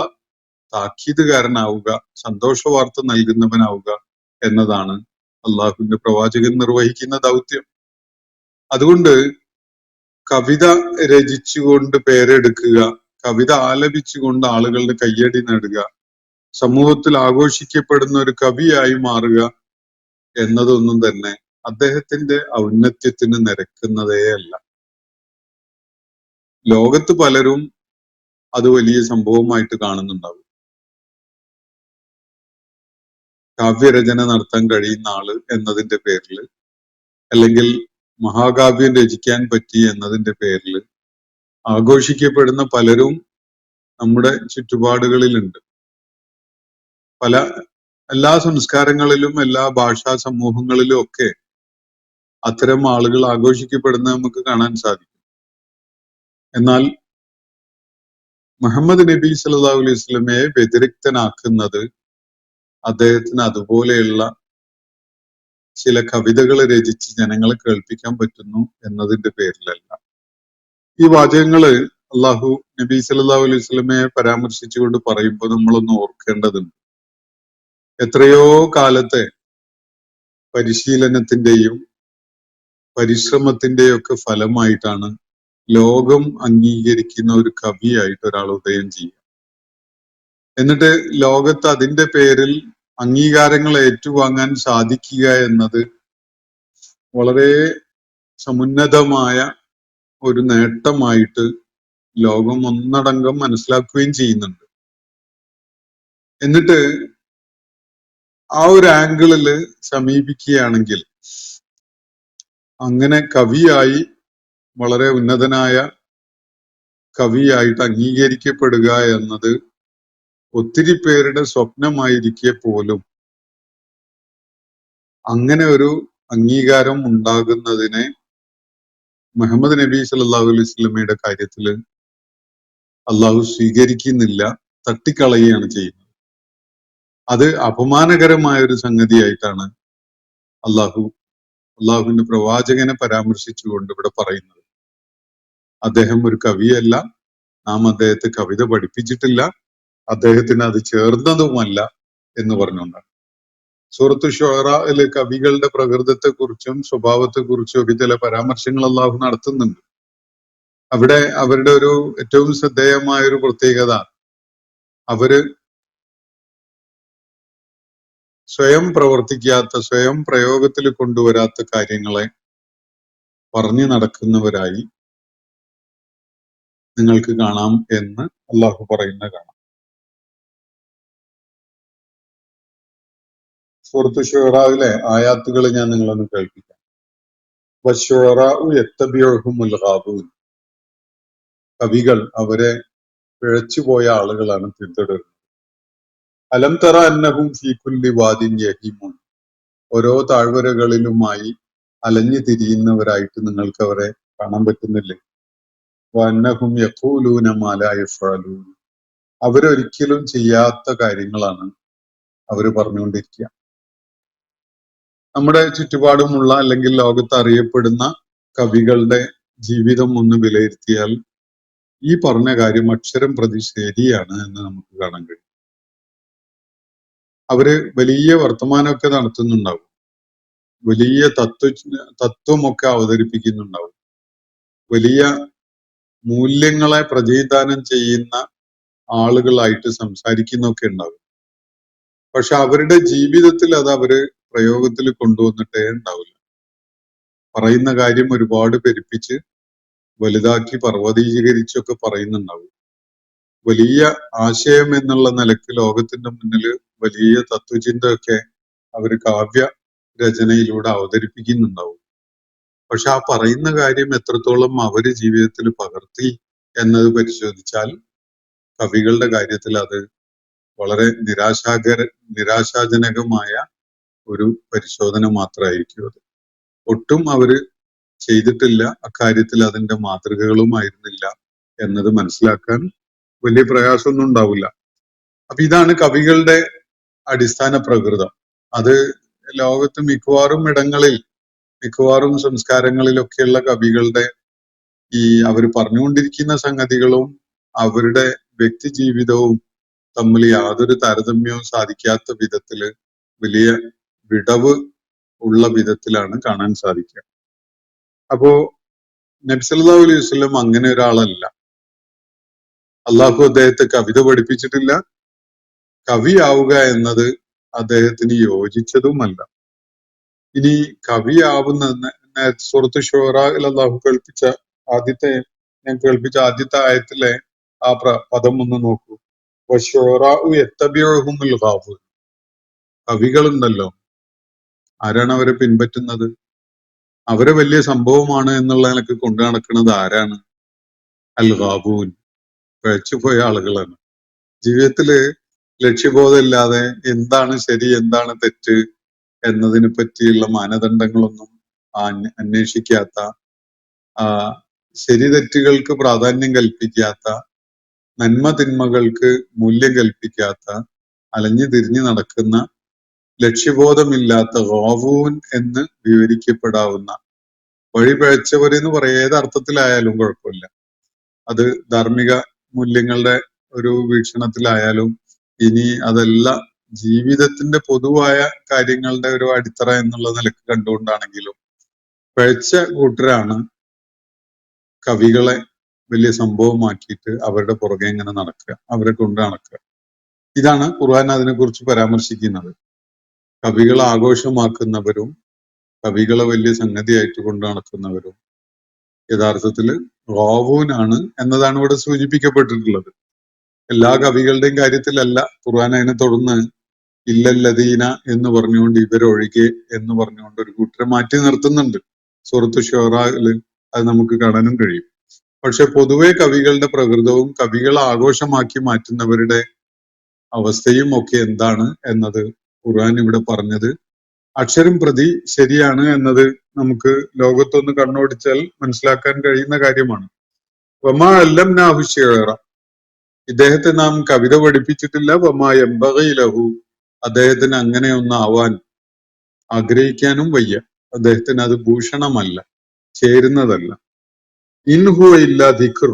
താക്കീതുകാരനാവുക, സന്തോഷ വാർത്ത നൽകുന്നവനാവുക എന്നതാണ് അള്ളാഹുവിന്റെ പ്രവാചകൻ നിർവഹിക്കുന്ന ദൗത്യം. അതുകൊണ്ട് കവിത രചിച്ചുകൊണ്ട് പേരെടുക്കുക, കവിത ആലപിച്ചുകൊണ്ട് ആളുകളുടെ കയ്യടി നേടുക, സമൂഹത്തിൽ ആഘോഷിക്കപ്പെടുന്ന ഒരു കവിയായി മാറുക എന്നതൊന്നും തന്നെ അദ്ദേഹത്തിന്റെ ഔന്നത്യത്തിന് നിരക്കുന്നതേ അല്ല. ലോകത്ത് പലരും അത് വലിയ സംഭവമായിട്ട് കാണുന്നുണ്ടാവും. കാവ്യരചന നടത്താൻ കഴിയുന്ന ആള് എന്നതിന്റെ പേരിൽ, അല്ലെങ്കിൽ മഹാകാവ്യം രചിക്കാൻ പറ്റി എന്നതിന്റെ പേരിൽ ആഘോഷിക്കപ്പെടുന്ന പലരും നമ്മുടെ ചുറ്റുപാടുകളിലുണ്ട്. എല്ലാ സംസ്കാരങ്ങളിലും എല്ലാ ഭാഷാ സമൂഹങ്ങളിലും ഒക്കെ അത്തരം ആളുകൾ ആഘോഷിക്കപ്പെടുന്നത് നമുക്ക് കാണാൻ സാധിക്കും. എന്നാൽ മുഹമ്മദ് നബി സല്ലല്ലാഹു അലൈഹി വസല്ലമയെ വ്യതിരിക്തനാക്കുന്നത് അദ്ദേഹത്തിന് അതുപോലെയുള്ള ചില കവിതകൾ രചിച്ച് ജനങ്ങളെ കേൾപ്പിക്കാൻ പറ്റുന്നു എന്നതിന്റെ പേരിലല്ല. ഈ വാചകങ്ങള് അള്ളാഹു നബി സല്ലല്ലാഹു അലൈഹി വസല്ലമയെ പരാമർശിച്ചുകൊണ്ട് പറയുമ്പോൾ നമ്മളൊന്ന് ഓർക്കേണ്ടതുണ്ട്. എത്രയോ കാലത്തെ പരിശീലനത്തിന്റെയും പരിശ്രമത്തിന്റെയും ഒക്കെ ഫലമായിട്ടാണ് ലോകം അംഗീകരിക്കുന്ന ഒരു കവിയായിട്ട് ഒരാൾ ഉദയം ചെയ്യുക. എന്നിട്ട് ലോകത്ത് അതിന്റെ പേരിൽ അംഗീകാരങ്ങൾ ഏറ്റുവാങ്ങാൻ സാധിക്കുക എന്നത് വളരെ സമുന്നതമായ ഒരു നേട്ടമായിട്ട് ലോകം ഒന്നടങ്കം മനസ്സിലാക്കുകയും ചെയ്യുന്നുണ്ട്. എന്നിട്ട് ആ ഒരു ആംഗിളില് സമീപിക്കുകയാണെങ്കിൽ അങ്ങനെ കവിയായി, വളരെ ഉന്നതനായ കവിയായിട്ട് അംഗീകരിക്കപ്പെടുക എന്നത് ഒത്തിരി പേരുടെ സ്വപ്നമായിരിക്കെ പോലും അങ്ങനെ ഒരു അംഗീകാരം ഉണ്ടാകുന്നതിനെ മുഹമ്മദ് നബി സല്ലല്ലാഹു അലൈഹി വസല്ലമയുടെ കാര്യത്തില് അള്ളാഹു സ്വീകരിക്കുന്നില്ല, തട്ടിക്കളയുകയാണ് ചെയ്യുന്നത്. അത് അപമാനകരമായ ഒരു സംഗതിയായിട്ടാണ് അള്ളാഹുവിന്റെ പ്രവാചകനെ പരാമർശിച്ചുകൊണ്ട് ഇവിടെ പറയുന്നത്. അദ്ദേഹം ഒരു കവിയല്ല, നാം അദ്ദേഹത്തെ കവിത പഠിപ്പിച്ചിട്ടില്ല, അദ്ദേഹത്തിന് അത് ചേർന്നതുമല്ല എന്ന് പറഞ്ഞുകൊണ്ടാണ്. സൂറത്ത് ശുഅറയിലെ കവികളുടെ പ്രകൃതത്തെക്കുറിച്ചും സ്വഭാവത്തെക്കുറിച്ചും ഒക്കെ ചില പരാമർശങ്ങൾ അള്ളാഹു നടത്തുന്നുണ്ട്. അവിടെ അവരുടെ ഒരു ഏറ്റവും ശ്രദ്ധേയമായ ഒരു പ്രത്യേകത, അവര് സ്വയം പ്രവർത്തിക്കാത്ത, സ്വയം പ്രയോഗത്തിൽ കൊണ്ടുവരാത്ത കാര്യങ്ങളെ പറഞ്ഞു നടക്കുന്നവരായി നിങ്ങൾക്ക് കാണാം എന്ന് അള്ളാഹു പറയുന്ന കാണാം. സൂറത്ത് ശുഅറായിലെ ആയാത്തുകൾ ഞാൻ നിങ്ങളൊന്ന് കേൾപ്പിക്കാം. വശുഅറാഉ യത്തബിഉഹുമുൽ ഗാവൂൻ. കവികൾ അവരെ പിഴച്ചുപോയ ആളുകളാണ് പിന്തുടരുന്നത്. അലം തറ അന്നഹും ഫീ കുല്ലി വാദിൻ യഹീമുൻ. ഓരോ താഴ്വരകളിലുമായി അലഞ്ഞു തിരിയുന്നവരായിട്ട് നിങ്ങൾക്ക് അവരെ കാണാൻ പറ്റുന്നില്ലേ? വന്നഹും യഖൂലൂന മാ ലാ യഫ്അലൂൻ. അവരൊരിക്കലും ചെയ്യാത്ത കാര്യങ്ങളാണ് അവർ പറഞ്ഞുകൊണ്ടിരിക്കുക. നമ്മുടെ ചുറ്റുപാടുമുള്ള അല്ലെങ്കിൽ ലോകത്ത് അറിയപ്പെടുന്ന കവികളുടെ ജീവിതം ഒന്ന് വിലയിരുത്തിയാൽ ഈ പറഞ്ഞ കാര്യം അക്ഷരം പ്രതി ശരിയാണ് എന്ന് നമുക്ക് കാണാൻ കഴിയും. അവര് വലിയ വർത്തമാനമൊക്കെ നടത്തുന്നുണ്ടാവും, വലിയ തത്വമൊക്കെ അവതരിപ്പിക്കുന്നുണ്ടാവും, വലിയ മൂല്യങ്ങളെ പ്രതിനിധാനം ചെയ്യുന്ന ആളുകളായിട്ട് സംസാരിക്കുന്നൊക്കെ ഉണ്ടാവും. പക്ഷെ അവരുടെ ജീവിതത്തിൽ അത് അവര് പ്രയോഗത്തിൽ കൊണ്ടുവന്നിട്ടേ ഉണ്ടാവില്ല. പറയുന്ന കാര്യം ഒരുപാട് പെരുപ്പിച്ച് വലുതാക്കി പർവ്വതീകരിച്ചൊക്കെ പറയുന്നുണ്ടാവും. വലിയ ആശയം എന്നുള്ള നിലക്ക് ലോകത്തിന്റെ മുന്നിൽ വലിയ തത്വചിന്തയൊക്കെ അവർ കാവ്യ രചനയിലൂടെ അവതരിപ്പിക്കുന്നുണ്ടാവും. പക്ഷെ ആ പറയുന്ന കാര്യം എത്രത്തോളം അവര് ജീവിതത്തിൽ പകർത്തി എന്നത് പരിശോധിച്ചാൽ കവികളുടെ കാര്യത്തിൽ അത് വളരെ നിരാശാജനകമായ ഒരു പരിശോധന മാത്രമായിരിക്കും അത്. ഒട്ടും അവര് ചെയ്തിട്ടില്ല, അക്കാര്യത്തിൽ അതിന്റെ മാതൃകകളുമായിരുന്നില്ല എന്നത് മനസ്സിലാക്കാൻ വലിയ പ്രയാസമൊന്നും ഉണ്ടാവില്ല. അപ്പൊ ഇതാണ് കവികളുടെ അടിസ്ഥാന പ്രകൃതം. അത് ലോകത്ത് മിക്കവാറും സംസ്കാരങ്ങളിലൊക്കെയുള്ള കവികളുടെ ഈ അവർ പറഞ്ഞുകൊണ്ടിരിക്കുന്ന സംഗതികളും അവരുടെ വ്യക്തി ജീവിതവും തമ്മിൽ യാതൊരു താരതമ്യവും സാധിക്കാത്ത വിധത്തില് വലിയ വിടവ് ഉള്ള വിധത്തിലാണ് കാണാൻ സാധിക്കുക. അപ്പോ നബി സല്ലല്ലാഹു അലൈഹി വസല്ലം അങ്ങനെ ഒരാളല്ല. അള്ളാഹു അദ്ദേഹത്തെ കവിത പഠിപ്പിച്ചിട്ടില്ല. കവിയാവുക എന്നത് അദ്ദേഹത്തിന് യോജിച്ചതുമല്ല. ഇനി കവിയാവുന്ന സൂറത്ത് ശുഅറായിൽ അള്ളാഹു ഞാൻ കേൾപ്പിച്ച ആദ്യത്തെ ആയത്തിലെ ആ പദം ഒന്ന് നോക്കൂ. വശുഅറാഉ യത്തബിഉഹുമുൽ ഗാവൂൻ. കവികളുണ്ടല്ലോ, ആരാണ് അവരെ പിൻപറ്റുന്നത്? അവരെ വലിയ സംഭവമാണ് എന്നുള്ള നിലക്ക് കൊണ്ടു നടക്കുന്നത് ആരാണ്? അൽ ഗാബൂൻ, പിഴച്ചുപോയ ആളുകളാണ്. ജീവിതത്തില് ലക്ഷ്യബോധമില്ലാതെ എന്താണ് ശരി എന്താണ് തെറ്റ് എന്നതിനെ പറ്റിയുള്ള മാനദണ്ഡങ്ങളൊന്നും അന്വേഷിക്കാത്ത, ശരി തെറ്റുകൾക്ക് പ്രാധാന്യം കൽപ്പിക്കാത്ത, നന്മ തിന്മകൾക്ക് മൂല്യം കൽപ്പിക്കാത്ത, അലഞ്ഞു തിരിഞ്ഞു നടക്കുന്ന, ലക്ഷ്യബോധമില്ലാത്ത ഗാവൂൻ എന്ന് വിവരിക്കപ്പെടാവുന്ന, വഴിപിഴച്ചവരെന്ന് പറയാം. ഏത് അർത്ഥത്തിലായാലും കുഴപ്പമില്ല. അത് ധാർമ്മിക മൂല്യങ്ങളുടെ ഒരു വീക്ഷണത്തിലായാലും ഇനി അതല്ല ജീവിതത്തിന്റെ പൊതുവായ കാര്യങ്ങളുടെ ഒരു അടിത്തറ എന്നുള്ള നിലക്ക് കണ്ടുകൊണ്ടാണെങ്കിലും പിഴച്ച കൂട്ടരാണ് കവികളെ വലിയ സംഭവമാക്കിയിട്ട് അവരുടെ പുറകെ ഇങ്ങനെ നടക്കുക, അവരെ കൊണ്ട് നടക്കുക. ഇതാണ് ഖുർആൻ അതിനെക്കുറിച്ച് പരാമർശിക്കുന്നത്. കവികളെ ആഘോഷമാക്കുന്നവരും കവികളെ വലിയ സംഗതിയായിട്ട് കൊണ്ട് നടക്കുന്നവരും യഥാർത്ഥത്തില് ഗാവൂനാണ് എന്നതാണ് ഇവിടെ സൂചിപ്പിക്കപ്പെട്ടിട്ടുള്ളത്. എല്ലാ കവികളുടെയും കാര്യത്തിലല്ല. ഖുർആൻ അതിനെ തുടർന്ന് ഇല്ലല്ലദീന എന്ന് പറഞ്ഞുകൊണ്ട് ഇവരൊഴികെ എന്ന് പറഞ്ഞുകൊണ്ട് ഒരു കൂട്ടരെ മാറ്റി നിർത്തുന്നുണ്ട്. സൂറത്ത് ശുഅറായില് അത് നമുക്ക് കാണാനും കഴിയും. പക്ഷെ പൊതുവെ കവികളുടെ പ്രകൃതവും കവികളെ ആഘോഷമാക്കി മാറ്റുന്നവരുടെ അവസ്ഥയും ഒക്കെ എന്താണ് എന്നത് ഖുർആൻ ഇവിടെ പറഞ്ഞത് അക്ഷരം പ്രതി ശരിയാണ് എന്നത് നമുക്ക് ലോകത്തൊന്ന് കണ്ണോടിച്ചാൽ മനസ്സിലാക്കാൻ കഴിയുന്ന കാര്യമാണ്. വമാ അല്ലംനാഹു ശിഅറ. ഇദ്ദേഹത്തെ നാം കവിത പഠിപ്പിച്ചിട്ടില്ല. വമാ യംബഗി ലഹു. അദ്ദേഹത്തിന് അങ്ങനെയൊന്നും ആവാൻ ആഗ്രഹിക്കാനും വയ്യ. അദ്ദേഹത്തിന് അത് ഭൂഷണമല്ല, ചേരുന്നതല്ല. ഇൻഹുവ ഇല്ലാ ദിക്ർ.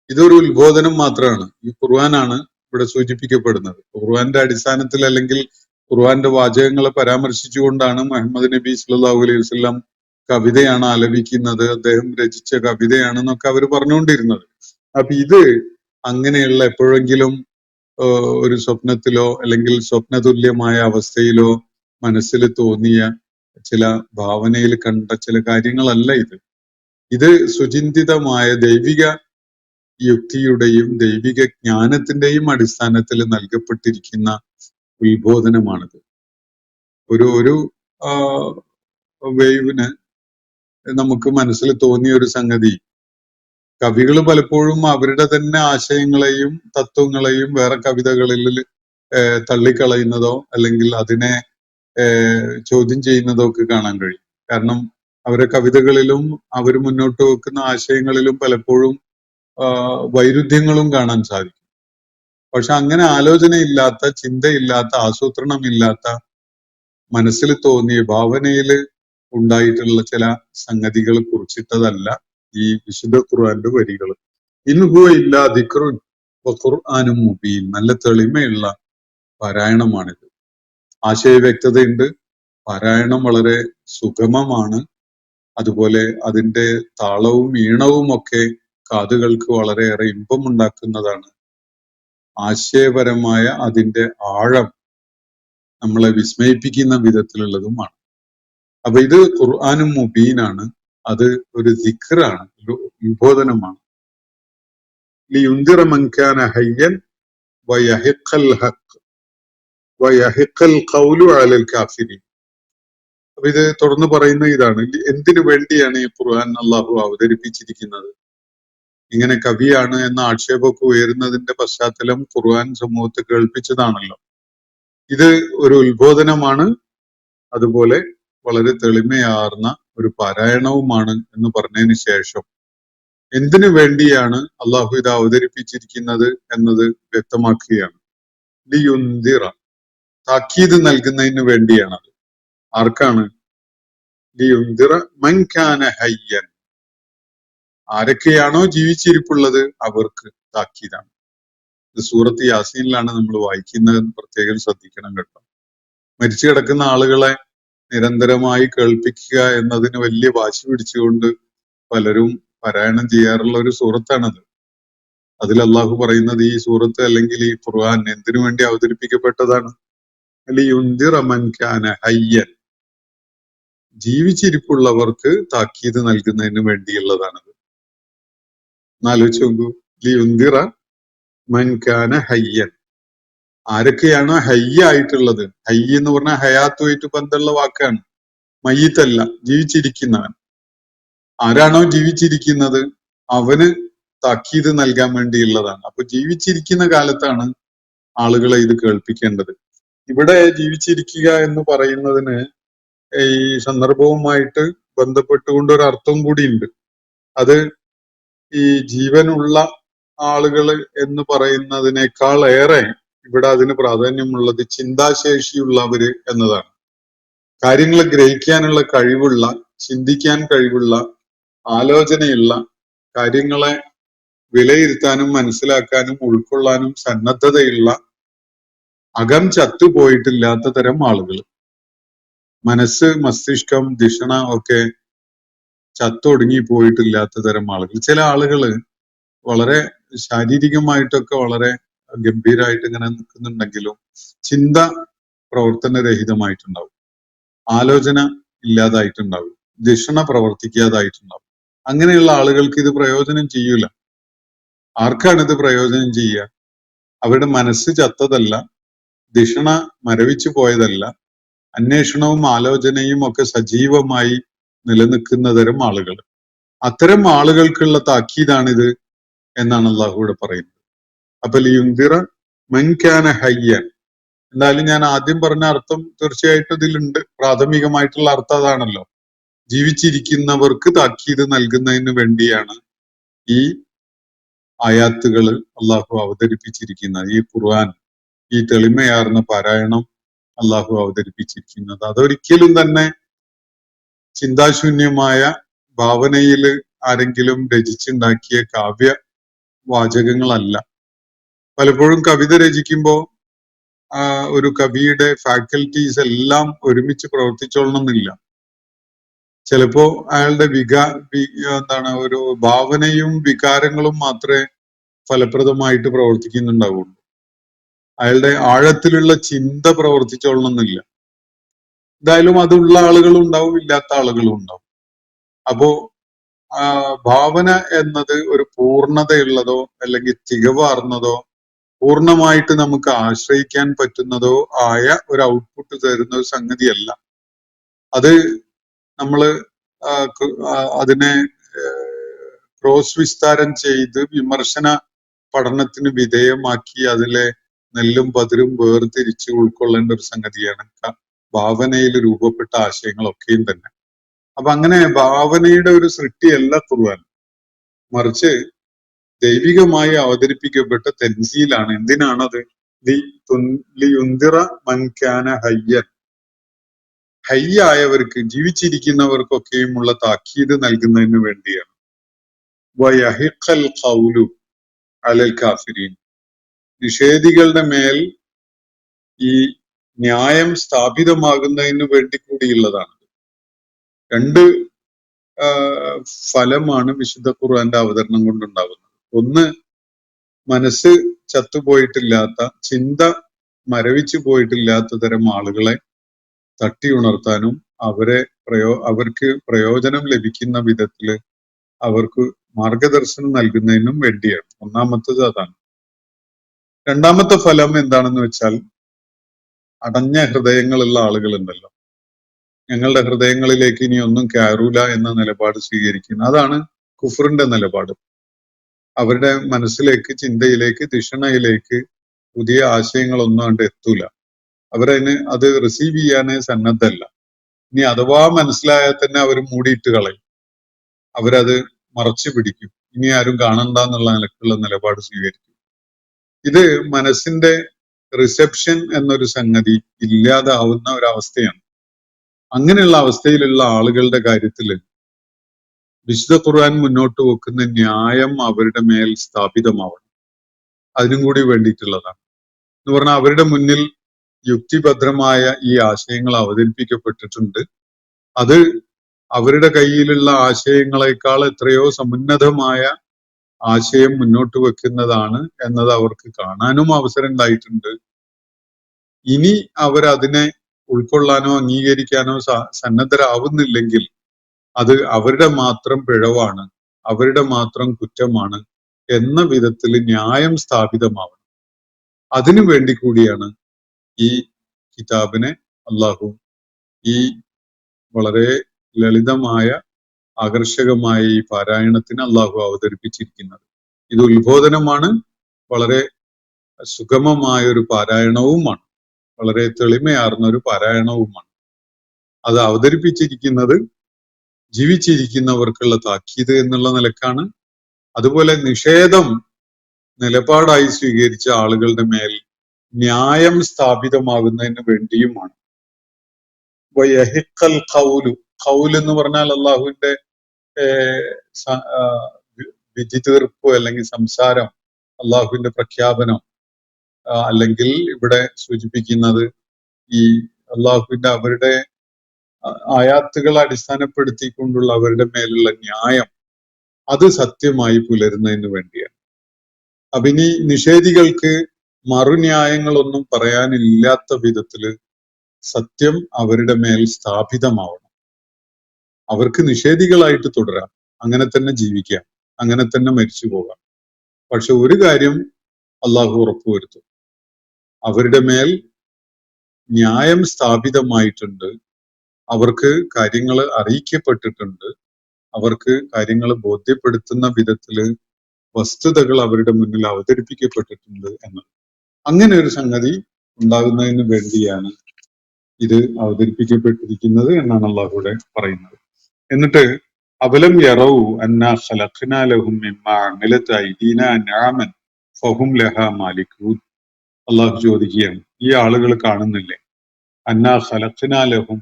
ഇതൊരു ഉത്ബോധനം മാത്രമാണ്. ഈ ഖുർആനാണ് ഇവിടെ സൂചിപ്പിക്കപ്പെടുന്നത്. ഖുർആന്റെ അടിസ്ഥാനത്തിൽ അല്ലെങ്കിൽ ഖുർആന്റെ വാചകങ്ങളെ പരാമർശിച്ചുകൊണ്ടാണ് മുഹമ്മദ് നബി സല്ലല്ലാഹു അലൈഹി വസല്ലം കവിതയാണ് ആലപിക്കുന്നത്, അദ്ദേഹം രചിച്ച കവിതയാണെന്നൊക്കെ അവർ പറഞ്ഞുകൊണ്ടിരുന്നത്. അപ്പൊ ഇത് അങ്ങനെയുള്ള എപ്പോഴെങ്കിലും ഒരു സ്വപ്നത്തിലോ അല്ലെങ്കിൽ സ്വപ്നതുല്യമായ അവസ്ഥയിലോ മനസ്സിൽ തോന്നിയ ചില ഭാവനയിൽ കണ്ട ചില കാര്യങ്ങളല്ല ഇത്. ഇത് സുചിന്തിതമായ ദൈവിക യുക്തിയുടെയും ദൈവിക ജ്ഞാനത്തിന്റെയും അടിസ്ഥാനത്തിൽ നൽകപ്പെട്ടിരിക്കുന്ന ഉത്ബോധനമാണിത്. ഒരു വേവിന് നമുക്ക് മനസ്സിൽ തോന്നിയ ഒരു സംഗതി, കവികൾ പലപ്പോഴും അവരുടെ തന്നെ ആശയങ്ങളെയും തത്വങ്ങളെയും വേറെ കവിതകളിൽ തള്ളിക്കളയുന്നതോ അല്ലെങ്കിൽ അതിനെ ചോദ്യം ചെയ്യുന്നതോ ഒക്കെ കാണാൻ കഴിയും. കാരണം അവരുടെ കവിതകളിലും അവർ മുന്നോട്ട് വെക്കുന്ന ആശയങ്ങളിലും പലപ്പോഴും വൈരുദ്ധ്യങ്ങളും കാണാൻ സാധിക്കും. പക്ഷെ അങ്ങനെ ആലോചനയില്ലാത്ത, ചിന്തയില്ലാത്ത, ആസൂത്രണമില്ലാത്ത, മനസ്സിൽ തോന്നിയ ഭാവനയിൽ ഉണ്ടായിട്ടുള്ള ചില സംഗതികൾ കുറിച്ചിട്ടതല്ല ഈ വിശുദ്ധ ഖുർആന്റെ വരികൾ. ഇൻഹുവ ഇല്ലാ ദിക്റുൻ വഖുർആനും മുബീൻ. നല്ല തെളിമയുള്ള പാരായണമാണിത്. ആശയ വ്യക്തതയുണ്ട്, പാരായണം വളരെ സുഗമമാണ്. അതുപോലെ അതിന്റെ താളവും ഈണവും ഒക്കെ കാതുകൾക്ക് വളരെയേറെ ഇമ്പമുണ്ടാക്കുന്നതാണ്. ആശയപരമായ അതിന്റെ ആഴം നമ്മളെ വിസ്മയിപ്പിക്കുന്ന വിധത്തിലുള്ളതുമാണ്. അപ്പൊ ഇത് ഖുർആനും മുബീനാണ്. അത് ഒരു ദിക്റാണ്, ഒരു ഉത്ബോധനമാണ്. ലിയുൻദിറ മൻ കാന ഹയ്യൻ വയഹിഖൽ ഹഖ് വയഹിഖൽ ഖൗലു അലൽ കാഫിരീൻ. അപ്പൊ ഇത് തുടർന്ന് പറയുന്ന ഇതാണ്, എന്തിനു വേണ്ടിയാണ് ഈ ഖുർആൻ അള്ളാഹു അവതരിപ്പിച്ചിരിക്കുന്നത്? ഇങ്ങനെ കവിയാണ് എന്ന ആക്ഷേപമൊക്കെ ഉയരുന്നതിന്റെ പശ്ചാത്തലം ഖുർആൻ സമൂഹത്തെ കേൾപ്പിച്ചതാണല്ലോ. ഇത് ഒരു ഉത്ബോധനമാണ്, അതുപോലെ വളരെ തെളിമയാർന്ന ഒരു പാരായണവുമാണ് എന്ന് പറഞ്ഞതിന് ശേഷം എന്തിനു വേണ്ടിയാണ് അള്ളാഹു ഇത് അവതരിപ്പിച്ചിരിക്കുന്നത് എന്നത് വ്യക്തമാക്കുകയാണ്. ലിയുൻദിറ, താക്കീത് നൽകുന്നതിന് വേണ്ടിയാണത്. ആർക്കാണ്? ലിയുൻദിറ മൻ കാന ഹയ്യൻ, ആരൊക്കെയാണോ ജീവിച്ചിരിപ്പുള്ളത് അവർക്ക് താക്കീതാണ്. ഇത് സൂറത്ത് യാസീനിലാണ് നമ്മൾ വായിക്കുന്നത്, പ്രത്യേകം ശ്രദ്ധിക്കണം കേട്ടോ. മരിച്ചു കിടക്കുന്ന ആളുകളെ നിരന്തരമായി കേൾപ്പിക്കുക എന്നതിന് വലിയ വാശി പിടിച്ചുകൊണ്ട് പലരും പാരായണം ചെയ്യാറുള്ള ഒരു സൂറത്താണത്. അതിൽ അള്ളാഹു പറയുന്നത്, ഈ സൂറത്ത് അല്ലെങ്കിൽ ഈ ഖുർആൻ എന്തിനു വേണ്ടി അവതരിപ്പിക്കപ്പെട്ടതാണ്? ലിയുൻദിറ മൻ കാന ഹയ്യൻ, ജീവിച്ചിരിപ്പുള്ളവർക്ക് താക്കീത് നൽകുന്നതിന് വേണ്ടിയുള്ളതാണത്. എന്നാലോചിച്ച് നോക്കൂ, ലിയുൻദിറ മൻ കാന ഹയ്യൻ, ആരൊക്കെയാണോ ഹയ്യായിട്ടുള്ളത്. ഹയ്യ് എന്ന് പറഞ്ഞാൽ ഹയാത്തുമായിട്ട് ബന്ധമുള്ള വാക്കാണ്, മയ്യിത്തല്ല, ജീവിച്ചിരിക്കുന്നവൻ. ആരാണോ ജീവിച്ചിരിക്കുന്നത് അവന് താക്കീത് നൽകാൻ വേണ്ടിയുള്ളതാണ്. അപ്പൊ ജീവിച്ചിരിക്കുന്ന കാലത്താണ് ആളുകളെ ഇത് കേൾപ്പിക്കേണ്ടത്. ഇവിടെ ജീവിച്ചിരിക്കുക എന്ന് പറയുന്നതിന് ഈ സന്ദർഭവുമായിട്ട് ബന്ധപ്പെട്ടുകൊണ്ട് ഒരു അർത്ഥം കൂടിയുണ്ട്. അത് ഈ ജീവനുള്ള ആളുകൾ എന്ന് പറയുന്നതിനേക്കാൾ ഏറെ ഇവിടെ അതിന് പ്രാധാന്യമുള്ളത് ചിന്താശേഷിയുള്ളവര് എന്നതാണ്. കാര്യങ്ങൾ ഗ്രഹിക്കാനുള്ള കഴിവുള്ള, ചിന്തിക്കാൻ കഴിവുള്ള, ആലോചനയുള്ള, കാര്യങ്ങളെ വിലയിരുത്താനും മനസ്സിലാക്കാനും ഉൾക്കൊള്ളാനും സന്നദ്ധതയുള്ള, അകം ചത്തുപോയിട്ടില്ലാത്ത തരം ആളുകൾ. മനസ്സ്, മസ്തിഷ്കം, ധിഷണ ഒക്കെ ചത്തൊടുങ്ങി പോയിട്ടില്ലാത്ത തരം ആളുകൾ. ചില ആളുകള് വളരെ ശാരീരികമായിട്ടൊക്കെ വളരെ ഗംഭീരമായിട്ട് ഇങ്ങനെ നിൽക്കുന്നുണ്ടെങ്കിലും ചിന്ത പ്രവർത്തനരഹിതമായിട്ടുണ്ടാവും, ആലോചന ഇല്ലാതായിട്ടുണ്ടാവും, ധിഷണ പ്രവർത്തിക്കാതായിട്ടുണ്ടാവും. അങ്ങനെയുള്ള ആളുകൾക്ക് ഇത് പ്രയോജനം ചെയ്യൂല. ആർക്കാണ് ഇത് പ്രയോജനം ചെയ്യുക? അവരുടെ മനസ്സ് ചത്തതല്ല, ധിഷണ മരവിച്ചു പോയതല്ല, അന്വേഷണവും ആലോചനയും ഒക്കെ സജീവമായി നിലനിൽക്കുന്ന തരം ആളുകൾ. അത്തരം ആളുകൾക്കുള്ള താക്കീതാണിത് എന്നാണ് അള്ളാഹു ഇവിടെ പറയുന്നത്. അപ്പൊ ലിയുൻദിറ മൻ കാന ഹയ്യൻ, എന്തായാലും ഞാൻ ആദ്യം പറഞ്ഞ അർത്ഥം തീർച്ചയായിട്ടും ഇതിലുണ്ട്. പ്രാഥമികമായിട്ടുള്ള അർത്ഥം അതാണല്ലോ, ജീവിച്ചിരിക്കുന്നവർക്ക് താക്കീത് നൽകുന്നതിന് വേണ്ടിയാണ് ഈ ആയാത്തുകൾ അള്ളാഹു അവതരിപ്പിച്ചിരിക്കുന്നത്. ഈ ഖുർആൻ, ഈ തെളിമയാർന്ന പാരായണം അള്ളാഹു അവതരിപ്പിച്ചിരിക്കുന്നത്. അതൊരിക്കലും തന്നെ ചിന്താശൂന്യമായ ഭാവനയിൽ ആരെങ്കിലും രചിച്ചുണ്ടാക്കിയ കാവ്യ വാചകങ്ങളല്ല. പലപ്പോഴും കവിത രചിക്കുമ്പോൾ ഒരു കവിയുടെ ഫാക്കൽറ്റീസ് എല്ലാം ഒരുമിച്ച് പ്രവർത്തിച്ചോളണമെന്നില്ല. ചിലപ്പോ അയാളുടെ ഒരു ഭാവനയും വികാരങ്ങളും മാത്രമേ ഫലപ്രദമായിട്ട് പ്രവർത്തിക്കുന്നുണ്ടാവുള്ളൂ. അയാളുടെ ആഴത്തിലുള്ള ചിന്ത പ്രവർത്തിച്ചോളണമെന്നില്ല. എന്തായാലും അതുള്ള ആളുകളും ഉണ്ടാവും, ഇല്ലാത്ത ആളുകളും ഉണ്ടാവും. അപ്പോ ഭാവന എന്നത് ഒരു പൂർണ്ണതയുള്ളതോ അല്ലെങ്കിൽ തികവാർന്നതോ പൂർണ്ണമായിട്ട് നമുക്ക് ആശ്രയിക്കാൻ പറ്റുന്നതോ ആയ ഒരു ഔട്ട്പുട്ട് തരുന്ന ഒരു സംഗതിയല്ല. അത് നമ്മള് അതിനെ ക്രോസ് വിസ്താരം ചെയ്ത് വിമർശന പഠനത്തിന് വിധേയമാക്കി അതിലെ നെല്ലും പതിരും വേർതിരിച്ച് ഉൾക്കൊള്ളേണ്ട ഒരു സംഗതിയാണ് ഭാവനയിൽ രൂപപ്പെട്ട ആശയങ്ങളൊക്കെയും തന്നെ. അപ്പൊ അങ്ങനെ ഭാവനയുടെ ഒരു സൃഷ്ടിയല്ല ഖുർആൻ, മറിച്ച് ദൈവികമായി അവതരിപ്പിക്കപ്പെട്ട തൻസീലാണ്. എന്തിനാണത്? ലിയുന്ദിറ മൻ കാന ഹയ്യൻ, ഹയ്യായവർക്ക്, ജീവിച്ചിരിക്കുന്നവർക്കൊക്കെയുമുള്ള താക്കീത് നൽകുന്നതിന് വേണ്ടിയാണ്. വയഹിഖൽ ഖൗലു അലൽ കാഫിരീൻ, നിഷേധികളുടെ മേൽ ഈ ന്യായം സ്ഥാപിതമാകുന്നതിന് വേണ്ടി കൂടിയുള്ളതാണ്. രണ്ട് ഫലമാണ് വിശുദ്ധ ഖുർആന്റെ അവതരണം കൊണ്ടുണ്ടാകുന്നത്. ഒന്ന്, മനസ്സ് ചത്തുപോയിട്ടില്ലാത്ത, ചിന്ത മരവിച്ചു പോയിട്ടില്ലാത്ത തരം ആളുകളെ തട്ടി ഉണർത്താനും അവർക്ക് പ്രയോജനം ലഭിക്കുന്ന വിധത്തില് അവർക്ക് മാർഗദർശനം നൽകുന്നതിനും വേണ്ടിയാണ്. ഒന്നാമത്തത് അതാണ്. രണ്ടാമത്തെ ഫലം എന്താണെന്ന് വെച്ചാൽ, അടഞ്ഞ ഹൃദയങ്ങളുള്ള ആളുകളുണ്ടല്ലോ, ഞങ്ങളുടെ ഹൃദയങ്ങളിലേക്ക് ഇനി ഒന്നും കയറൂല എന്ന നിലപാട് സ്വീകരിക്കുന്ന, അതാണ് കുഫറിന്റെ നിലപാട്. അവരുടെ മനസ്സിലേക്ക്, ചിന്തയിലേക്ക്, ധിഷണയിലേക്ക് പുതിയ ആശയങ്ങളൊന്നും കണ്ട് എത്തൂല. അത് റിസീവ് ചെയ്യാനേ സന്നദ്ധല്ല. ഇനി അഥവാ മനസ്സിലായാൽ തന്നെ അവർ മൂടിയിട്ട് കളയും, അവരത് മറച്ചു പിടിക്കും, ഇനി ആരും കാണണ്ട എന്നുള്ള നിലക്കുള്ള നിലപാട് സ്വീകരിക്കും. ഇത് മനസ്സിന്റെ റിസെപ്ഷൻ എന്നൊരു സംഗതി ഇല്ലാതാവുന്ന ഒരവസ്ഥയാണ്. അങ്ങനെയുള്ള അവസ്ഥയിലുള്ള ആളുകളുടെ കാര്യത്തില് വിശുദ്ധ ഖുർആൻ മുന്നോട്ട് വെക്കുന്ന ന്യായം അവരുടെ മേൽ സ്ഥാപിതമാവണം. അതിനും കൂടി വേണ്ടിയിട്ടുള്ളതാണ്. എന്ന് പറഞ്ഞാൽ അവരുടെ മുന്നിൽ യുക്തിഭദ്രമായ ഈ ആശയങ്ങൾ അവതരിപ്പിക്കപ്പെട്ടിട്ടുണ്ട്. അത് അവരുടെ കയ്യിലുള്ള ആശയങ്ങളെക്കാൾ എത്രയോ സമുന്നതമായ ആശയം മുന്നോട്ട് വെക്കുന്നതാണ് എന്നത് അവർക്ക് കാണാനും അവസരം ഉണ്ടായിട്ടുണ്ട്. ഇനി അവരതിനെ ഉൾക്കൊള്ളാനോ അംഗീകരിക്കാനോ സന്നദ്ധരാവുന്നില്ലെങ്കിൽ അത് അവരുടെ മാത്രം പിഴവാണ്, അവരുടെ മാത്രം കുറ്റമാണ് എന്ന വിധത്തിൽ ന്യായം സ്ഥാപിതമാവണം. അതിനു വേണ്ടി കൂടിയാണ് ഈ കിതാബിനെ അള്ളാഹു ഈ വളരെ ലളിതമായ ആകർഷകമായ ഈ പാരായണത്തിന് അള്ളാഹു അവതരിപ്പിച്ചിരിക്കുന്നത്. ഇത് ഉത്ബോധനമാണ്, വളരെ സുഗമമായ ഒരു പാരായണവുമാണ്, വളരെ തെളിമയാർന്ന ഒരു പാരായണവുമാണ്. അത് അവതരിപ്പിച്ചിരിക്കുന്നത് ജീവിച്ചിരിക്കുന്നവർക്കുള്ള താക്കീത് എന്നുള്ള നിലക്കാണ്. അതുപോലെ നിഷേധം നിലപാടായി സ്വീകരിച്ച ആളുകളുടെ മേൽ ന്യായം സ്ഥാപിതമാകുന്നതിന് വേണ്ടിയുമാണ്. വയഹിഖൽ ഖൗലു, ഖൗൽ എന്ന് പറഞ്ഞാൽ അള്ളാഹുവിന്റെ വിധി തീർപ്പ് അല്ലെങ്കിൽ സംസാരം, അള്ളാഹുവിന്റെ പ്രഖ്യാപനം, അല്ലെങ്കിൽ ഇവിടെ സൂചിപ്പിക്കുന്നത് ഈ അള്ളാഹുവിന്റെ അവരുടെ ആയാത്തുകൾ അടിസ്ഥാനപ്പെടുത്തിക്കൊണ്ടുള്ള അവരുടെ മേലുള്ള ന്യായം, അത് സത്യമായി പുലരുന്നതിന് വേണ്ടിയാണ്. അപ്പൊ ഇനി നിഷേധികൾക്ക് മറുന്യായങ്ങളൊന്നും പറയാനില്ലാത്ത വിധത്തില് സത്യം അവരുടെ മേൽ സ്ഥാപിതമാവണം. അവർക്ക് നിഷേധികളായിട്ട് തുടരാം, അങ്ങനെ തന്നെ ജീവിക്കാം, അങ്ങനെ തന്നെ മരിച്ചു പോകാം. പക്ഷെ ഒരു കാര്യം അള്ളാഹു ഉറപ്പുവരുത്തും, അവരുടെ മേൽ ന്യായം സ്ഥാപിതമായിട്ടുണ്ട്, അവർക്ക് കാര്യങ്ങൾ അറിയിക്കപ്പെട്ടിട്ടുണ്ട്, അവർക്ക് കാര്യങ്ങൾ ബോധ്യപ്പെടുത്തുന്ന വിധത്തില് വസ്തുതകൾ അവരുടെ മുന്നിൽ അവതരിപ്പിക്കപ്പെട്ടിട്ടുണ്ട് എന്ന്. അങ്ങനെ ഒരു സംഗതി ഉണ്ടാകുന്നതിന് വേണ്ടിയാണ് ഇത് അവതരിപ്പിക്കപ്പെട്ടിരിക്കുന്നത് എന്നാണ് അള്ളാഹുവിടെ പറയുന്നത്. എന്നിട്ട് അവലം യറൗ അന്നാ ഖലഖ്നാ ലഹും മിമ്മാ അമിലത് ഐദീനാ അൻആമൻ ഫഹും ലഹാ മാലികൂൻ. അള്ളാഹു ചോദിക്കുകയാണ്, ഈ ആളുകൾ കാണുന്നില്ലേ, അന്നാ ഖലഖ്നാ ലഹും,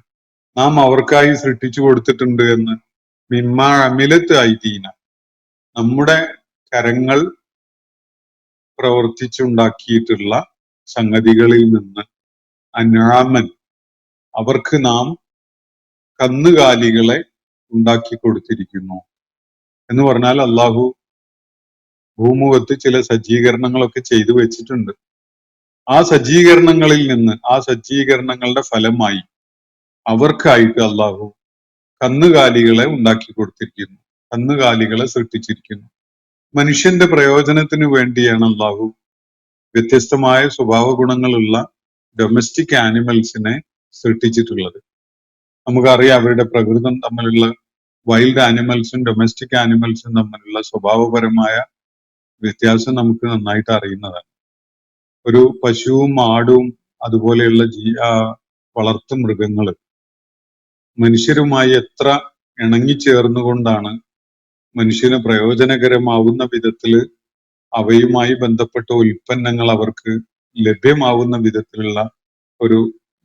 നാം അവർക്കായി സൃഷ്ടിച്ചു കൊടുത്തിട്ടുണ്ട് എന്ന്, മിമ്മാ അമിലത് ഐദീന, നമ്മുടെ കരങ്ങൾ പ്രവർത്തിച്ചുണ്ടാക്കിയിട്ടുള്ള സംഗതികളിൽ നിന്ന്, അൻആമൻ, അവർക്ക് നാം കന്നുകാലികളെ ഉണ്ടാക്കി കൊടുത്തിരിക്കുന്നു എന്ന് പറഞ്ഞാൽ അള്ളാഹു ഭൂമുഖത്ത് ചില സജ്ജീകരണങ്ങളൊക്കെ ചെയ്തു വെച്ചിട്ടുണ്ട്. ആ സജ്ജീകരണങ്ങളിൽ നിന്ന്, ആ സജ്ജീകരണങ്ങളുടെ ഫലമായി അവർക്കായിട്ട് അള്ളാഹു കന്നുകാലികളെ ഉണ്ടാക്കി കൊടുത്തിരിക്കുന്നു. കന്നുകാലികളെ സൃഷ്ടിച്ചിരിക്കുന്നു. മനുഷ്യന്റെ പ്രയോജനത്തിന് വേണ്ടിയാണ് അള്ളാഹു വ്യത്യസ്തമായ സ്വഭാവ ഗുണങ്ങളുള്ള ഡൊമസ്റ്റിക് ആനിമൽസിനെ സൃഷ്ടിച്ചിട്ടുള്ളത്. നമുക്കറിയാം അവരുടെ പ്രകൃതം തമ്മിലുള്ള വൈൽഡ് ആനിമൽസും ഡൊമസ്റ്റിക് ആനിമൽസും തമ്മിലുള്ള സ്വഭാവപരമായ വ്യത്യാസം നമുക്ക് നന്നായിട്ട് അറിയുന്നതാണ്. ഒരു പശുവും ആടും അതുപോലെയുള്ള വളർത്തു മൃഗങ്ങള് മനുഷ്യരുമായി എത്ര ഇണങ്ങിച്ചേർന്നുകൊണ്ടാണ് മനുഷ്യന് പ്രയോജനകരമാവുന്ന വിധത്തില് അവയുമായി ബന്ധപ്പെട്ട ഉൽപ്പന്നങ്ങൾ അവർക്ക് ലഭ്യമാവുന്ന വിധത്തിലുള്ള ഒരു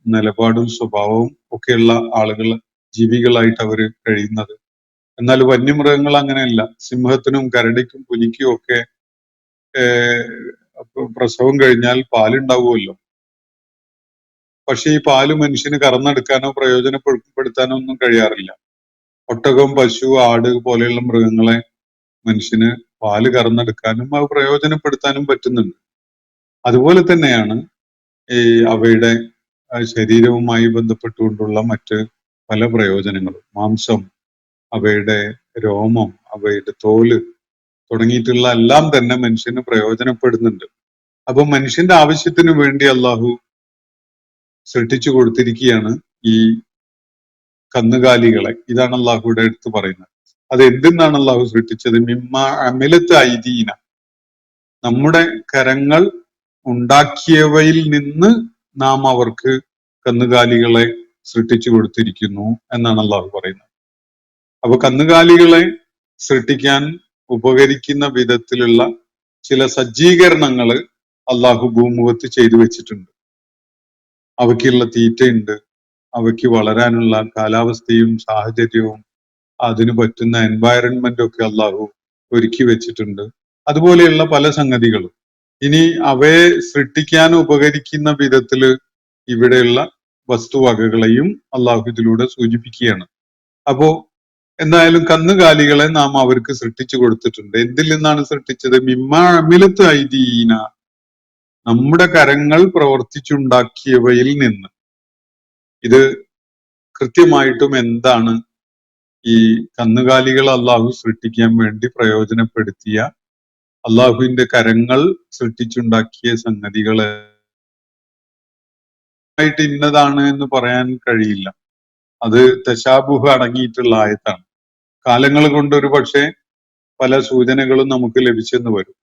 നിലപാടും സ്വഭാവവും ഒക്കെയുള്ള ആളുകൾ ജീവികളായിട്ട് അവർ കഴിയുന്നത്. എന്നാൽ വന്യമൃഗങ്ങൾ അങ്ങനെയല്ല. സിംഹത്തിനും കരടിക്കും പുലിക്കും ഒക്കെ പ്രസവം കഴിഞ്ഞാൽ പാലുണ്ടാവുമല്ലോ. പക്ഷെ ഈ പാല് മനുഷ്യന് കറന്നെടുക്കാനോ പ്രയോജനപ്പെടുത്താനോ ഒന്നും കഴിയാറില്ല. ഒട്ടകം, പശു, ആട് പോലെയുള്ള മൃഗങ്ങളെ മനുഷ്യന് പാല് കറന്നെടുക്കാനും അത് പ്രയോജനപ്പെടുത്താനും പറ്റുന്നുണ്ട്. അതുപോലെ തന്നെയാണ് ഈ അവയുടെ ശരീരവുമായി ബന്ധപ്പെട്ടുകൊണ്ടുള്ള മറ്റ് പല പ്രയോജനങ്ങളും. മാംസം, അവയുടെ രോമം, അവയുടെ തോല് തുടങ്ങിയിട്ടുള്ള എല്ലാം തന്നെ മനുഷ്യന് പ്രയോജനപ്പെടുന്നുണ്ട്. അപ്പൊ മനുഷ്യന്റെ ആവശ്യത്തിന് വേണ്ടി അള്ളാഹു സൃഷ്ടിച്ചു കൊടുത്തിരിക്കുകയാണ് ഈ കന്നുകാലികളെ. ഇതാണ് അള്ളാഹുയുടെ അടുത്ത് പറയുന്നത്. അത് എന്തിനാണ് അള്ളാഹു സൃഷ്ടിച്ചത്? മിമ്മ അമിലത്ത് ഐദീന, നമ്മുടെ കരങ്ങൾ ഉണ്ടാക്കിയവയിൽ നിന്ന് നാം അവർക്ക് കന്നുകാലികളെ സൃഷ്ടിച്ചു കൊടുത്തിരിക്കുന്നു എന്നാണ് അള്ളാഹു പറയുന്നത്. അപ്പൊ കന്നുകാലികളെ സൃഷ്ടിക്കാൻ ഉപകരിക്കുന്ന വിധത്തിലുള്ള ചില സജ്ജീകരണങ്ങൾ അള്ളാഹു ഭൂമുഖത്ത് ചെയ്തു വെച്ചിട്ടുണ്ട്. അവയ്ക്കുള്ള തീറ്റയുണ്ട്, അവയ്ക്ക് വളരാനുള്ള കാലാവസ്ഥയും സാഹചര്യവും അതിന് പറ്റുന്ന എൻവയറൺമെന്റും ഒക്കെ അള്ളാഹു ഒരുക്കി വെച്ചിട്ടുണ്ട്. അതുപോലെയുള്ള പല സംഗതികളും. ഇനി അവയെ സൃഷ്ടിക്കാൻ ഉപകരിക്കുന്ന വിധത്തില് ഇവിടെയുള്ള വസ്തുവകകളെയും അള്ളാഹു ഇതിലൂടെ സൂചിപ്പിക്കുകയാണ്. അപ്പോ എന്തായാലും കന്നുകാലികളെ നാം അവർക്ക് സൃഷ്ടിച്ചു കൊടുത്തിട്ടുണ്ട്. എന്തിൽ നിന്നാണ് സൃഷ്ടിച്ചത്? മിമ്മ അമിലത്ത് ഐദീന, നമ്മുടെ കരങ്ങൾ പ്രവർത്തിച്ചുണ്ടാക്കിയവയിൽ നിന്ന്. ഇത് കൃത്യമായിട്ടും എന്താണ് ഈ കന്നുകാലികൾ അള്ളാഹു സൃഷ്ടിക്കാൻ വേണ്ടി പ്രയോജനപ്പെടുത്തിയ അള്ളാഹുവിന്റെ കരങ്ങൾ സൃഷ്ടിച്ചുണ്ടാക്കിയ സംഗതികളെ ആയിട്ട് ഇന്നതാണ് എന്ന് പറയാൻ കഴിയില്ല. അത് തശാബുഹ അടങ്ങിയിട്ടുള്ള ആയത്താണ്. കാലങ്ങൾ കൊണ്ട് ഒരു പക്ഷേ പല സൂചനകളും നമുക്ക് ലഭിച്ചെന്ന് വരും.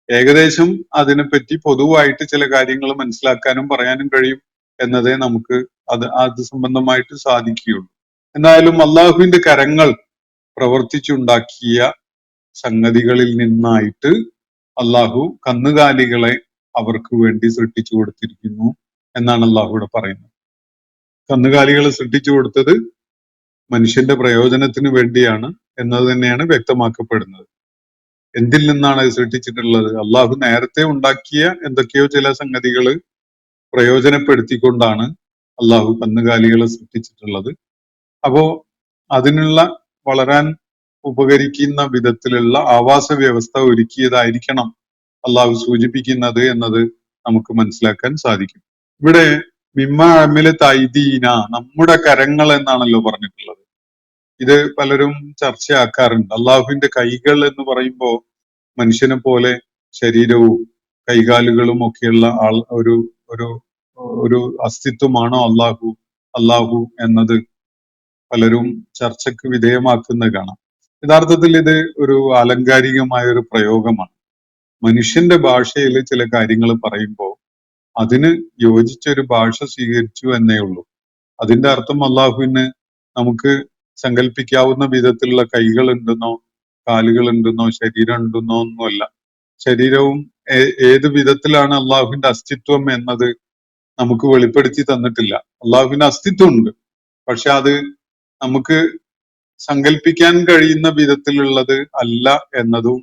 ഏകദേശം അതിനെപ്പറ്റി പൊതുവായിട്ട് ചില കാര്യങ്ങൾ മനസ്സിലാക്കാനും പറയാനും കഴിയും എന്നതേ നമുക്ക് അത് സംബന്ധമായിട്ട് സാധിക്കുകയുള്ളൂ. എന്തായാലും അള്ളാഹുവിന്റെ കരങ്ങൾ പ്രവർത്തിച്ചുണ്ടാക്കിയ സംഗതികളിൽ നിന്നായിട്ട് അള്ളാഹു കന്നുകാലികളെ അവർക്ക് വേണ്ടി സൃഷ്ടിച്ചു കൊടുത്തിരിക്കുന്നു എന്നാണ് അള്ളാഹുവിടെ പറയുന്നത്. കന്നുകാലികളെ സൃഷ്ടിച്ചു കൊടുത്തത് മനുഷ്യന്റെ പ്രയോജനത്തിന് വേണ്ടിയാണ് എന്നത് തന്നെയാണ് വ്യക്തമാക്കപ്പെടുന്നത്. എന്തിൽ നിന്നാണ് അത് സൃഷ്ടിച്ചിട്ടുള്ളത്? അള്ളാഹു നേരത്തെ ഉണ്ടാക്കിയ എന്തൊക്കെയോ ചില സംഗതികൾ പ്രയോജനപ്പെടുത്തിക്കൊണ്ടാണ് അള്ളാഹു കന്നുകാലികളെ സൃഷ്ടിച്ചിട്ടുള്ളത്. അപ്പോ അതിനുള്ള വളരാൻ ഉപകരിക്കുന്ന വിധത്തിലുള്ള ആവാസ വ്യവസ്ഥ ഒരുക്കിയതായിരിക്കണം അള്ളാഹു സൂചിപ്പിക്കുന്നത് എന്നത് നമുക്ക് മനസ്സിലാക്കാൻ സാധിക്കും. ഇവിടെ മിമ്മ അമിലെ തൈദീന, നമ്മുടെ കരങ്ങൾ എന്നാണല്ലോ പറഞ്ഞിട്ടുള്ളത്. ഇത് പലരും ചർച്ചയാക്കാറുണ്ട്. അള്ളാഹുവിന്റെ കൈകൾ എന്ന് പറയുമ്പോൾ മനുഷ്യനെ പോലെ ശരീരവും കൈകാലുകളും ഒക്കെയുള്ള ഒരു ഒരു ഒരു അസ്തിത്വമാണോ അള്ളാഹു എന്നത് പലരും ചർച്ചയ്ക്ക് വിധേയമാക്കുന്നത് കാണാം. യഥാർത്ഥത്തിൽ ഇത് ഒരു ആലങ്കാരികമായ ഒരു പ്രയോഗമാണ്. മനുഷ്യന്റെ ഭാഷയിൽ ചില കാര്യങ്ങൾ പറയുമ്പോൾ അതിന് യോജിച്ചൊരു ഭാഷ സ്വീകരിച്ചു എന്നേ ഉള്ളൂ. അതിന്റെ അർത്ഥം അള്ളാഹുവിന് നമുക്ക് സങ്കല്പിക്കാവുന്ന വിധത്തിലുള്ള കൈകൾ ഉണ്ടെന്നോ കാലുകൾ ഉണ്ടെന്നോ ശരീരം ഉണ്ടെന്നോ ഒന്നുമല്ല. ശരീരവും ഏത് വിധത്തിലാണ് അള്ളാഹുവിന്റെ അസ്തിത്വം എന്നത് നമുക്ക് വെളിപ്പെടുത്തി തന്നിട്ടില്ല. അള്ളാഹുവിന്റെ അസ്തിത്വം ഉണ്ട്, പക്ഷെ അത് നമുക്ക് സങ്കല്പിക്കാൻ കഴിയുന്ന വിധത്തിലുള്ളത് അല്ല എന്നതും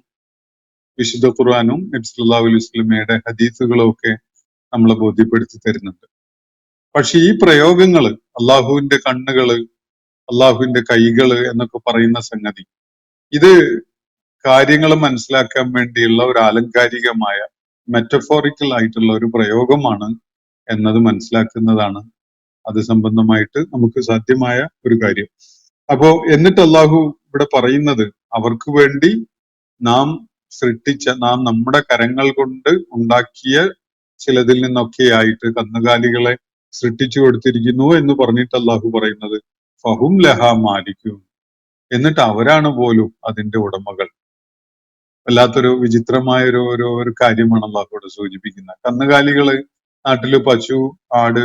വിശുദ്ധ ഖുർആനും നബി സല്ലല്ലാഹു അലൈഹി വസല്ലമയുടെ ഹദീസുകളും ഒക്കെ നമ്മളെ ബോധ്യപ്പെടുത്തി തരുന്നുണ്ട്. പക്ഷെ ഈ പ്രയോഗങ്ങള്, അള്ളാഹുവിന്റെ കണ്ണുകള്, അള്ളാഹുവിന്റെ കൈകള് എന്നൊക്കെ പറയുന്ന സംഗതി, ഇത് കാര്യങ്ങൾ മനസ്സിലാക്കാൻ വേണ്ടിയുള്ള ഒരു ആലങ്കാരികമായ മെറ്റഫോറിക്കൽ ആയിട്ടുള്ള ഒരു പ്രയോഗമാണ് എന്നത് മനസ്സിലാക്കുന്നതാണ് അത് സംബന്ധമായിട്ട് നമുക്ക് സാധ്യമായ ഒരു കാര്യം. അപ്പോ എന്നിട്ട് അള്ളാഹു ഇവിടെ പറയുന്നത് അവർക്ക് വേണ്ടി നാം നാം നമ്മുടെ കരങ്ങൾ കൊണ്ട് ഉണ്ടാക്കിയ ചിലതിൽ നിന്നൊക്കെയായിട്ട് കന്നുകാലികളെ സൃഷ്ടിച്ചു കൊടുത്തിരിക്കുന്നു എന്ന് പറഞ്ഞിട്ട് അള്ളാഹു പറയുന്നത് ഫഹും ലഹ മാലിക്കും, എന്നിട്ട് അവരാണ് പോലും അതിന്റെ ഉടമകൾ. വല്ലാത്തൊരു വിചിത്രമായ ഒരു കാര്യമാണ് അള്ളാഹു ഇവിടെ സൂചിപ്പിക്കുന്നത്. കന്നുകാലികള് നാട്ടില് പശു, ആട്,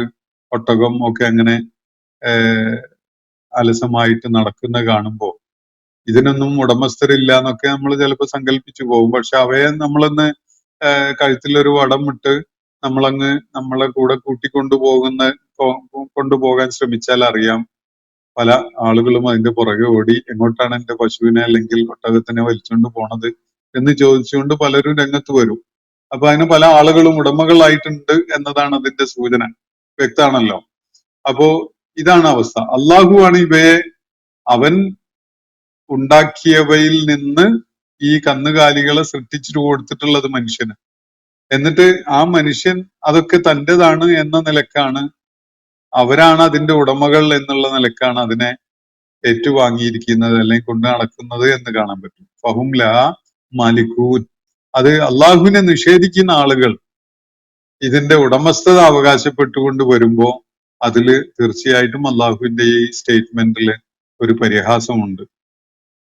ഒട്ടകം ഒക്കെ അങ്ങനെ അലസമായിട്ട് നടക്കുന്ന കാണുമ്പോൾ ഇതിനൊന്നും ഉടമസ്ഥരില്ല എന്നൊക്കെ നമ്മൾ ചിലപ്പോൾ സങ്കല്പിച്ചു പോകും. പക്ഷെ അവയെ നമ്മളൊന്ന് കഴുത്തിലൊരു വടം ഇട്ട് നമ്മളങ്ങ് നമ്മളെ കൂടെ കൊണ്ടുപോകാൻ ശ്രമിച്ചാൽ അറിയാം, പല ആളുകളും അതിന്റെ പുറകെ ഓടി എങ്ങോട്ടാണ് എന്റെ പശുവിനെ അല്ലെങ്കിൽ ഒട്ടകത്തിനെ വലിച്ചുകൊണ്ട് പോണത് എന്ന് ചോദിച്ചുകൊണ്ട് പലരും രംഗത്ത് വരും. അപ്പൊ അതിന് പല ആളുകളും ഉടമകളായിട്ടുണ്ട് എന്നതാണ് അതിന്റെ സൂചന. വ്യക്തമാണല്ലോ. അപ്പോ ഇതാണ് അവസ്ഥ. അള്ളാഹുവാണ് ഇവയെ അവൻ ഉണ്ടാക്കിയവയിൽ നിന്ന് ഈ കന്നുകാലികളെ സൃഷ്ടിച്ചു കൊടുത്തിട്ടുള്ളത് മനുഷ്യന്. എന്നിട്ട് ആ മനുഷ്യൻ അതൊക്കെ തൻ്റെതാണ് എന്ന നിലക്കാണ്, അവരാണ് അതിന്റെ ഉടമകൾ എന്നുള്ള നിലക്കാണ് അതിനെ ഏറ്റുവാങ്ങിയിരിക്കുന്നത് അല്ലെങ്കിൽ കൊണ്ടു നടക്കുന്നത് എന്ന് കാണാൻ പറ്റും. ഫഹും ലാ മാലിക്കൂൻ. അത് അള്ളാഹുവിനെ നിഷേധിക്കുന്ന ആളുകൾ ഇതിന്റെ ഉടമസ്ഥത അവകാശപ്പെട്ടുകൊണ്ട് വരുമ്പോ അതില് തീർച്ചയായിട്ടും അള്ളാഹുവിന്റെ ഈ സ്റ്റേറ്റ്മെന്റില് ഒരു പരിഹാസമുണ്ട്.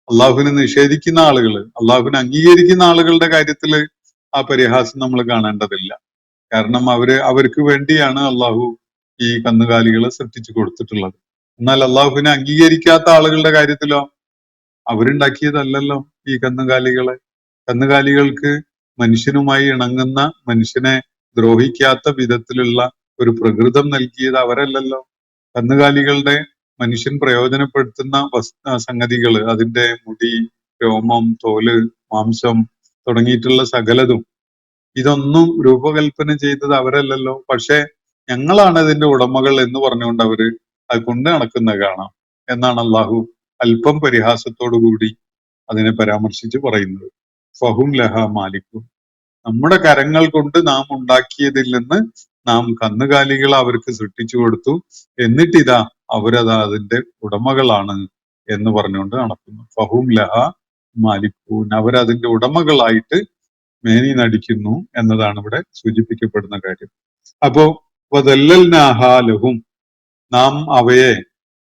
അള്ളാഹുവിനെ നിഷേധിക്കുന്ന ആളുകള്, അള്ളാഹുവിനെ അംഗീകരിക്കുന്ന ആളുകളുടെ കാര്യത്തില് ആ പരിഹാസം നമ്മൾ കാണേണ്ടതില്ല. കാരണം അവർക്ക് വേണ്ടിയാണ് അള്ളാഹു ഈ കന്നുകാലികളെ സൃഷ്ടിച്ചു കൊടുത്തിട്ടുള്ളത്. എന്നാൽ അള്ളാഹുവിനെ അംഗീകരിക്കാത്ത ആളുകളുടെ കാര്യത്തിലോ അവരുണ്ടാക്കിയതല്ലല്ലോ ഈ കന്നുകാലികളെ. കന്നുകാലികൾക്ക് മനുഷ്യനുമായി ഇണങ്ങുന്ന, മനുഷ്യനെ ദ്രോഹിക്കാത്ത വിധത്തിലുള്ള ഒരു പ്രകൃതം നൽകിയത് അവരല്ലല്ലോ. കന്നുകാലികളുടെ മനുഷ്യൻ പ്രയോജനപ്പെടുത്തുന്ന സംഗതികള്, അതിന്റെ മുടി, രോമം, തോല്, മാംസം തുടങ്ങിയിട്ടുള്ള സകലതും, ഇതൊന്നും രൂപകൽപ്പന ചെയ്തത് അവരല്ലല്ലോ. പക്ഷെ ഞങ്ങളാണ് ഇതിന്റെ ഉടമകൾ എന്ന് പറഞ്ഞുകൊണ്ട് അവര് അത് കൊണ്ട് നടക്കുന്നത് കാണാം എന്നാണ് അള്ളാഹു അല്പം പരിഹാസത്തോടു കൂടി അതിനെ പരാമർശിച്ച് പറയുന്നത്. ഫഹും ലഹ മാലിക്കും. നമ്മുടെ കരങ്ങൾ കൊണ്ട് നാം ഉണ്ടാക്കിയതിൽ നിന്ന് നാം കന്നുകാലികളെ അവർക്ക് സൃഷ്ടിച്ചു കൊടുത്തു, എന്നിട്ടിതാ അവരതാ അതിന്റെ ഉടമകളാണ് എന്ന് പറഞ്ഞുകൊണ്ട് നടക്കുന്നു. ഫഹും ലഹ മാലിക്കൂൻ. അവരതിന്റെ ഉടമകളായിട്ട് മേനി നടിക്കുന്നു എന്നതാണ് ഇവിടെ സൂചിപ്പിക്കപ്പെടുന്ന കാര്യം. അപ്പോ വദല്ലൽനാഹാലഹും, നാം അവയെ,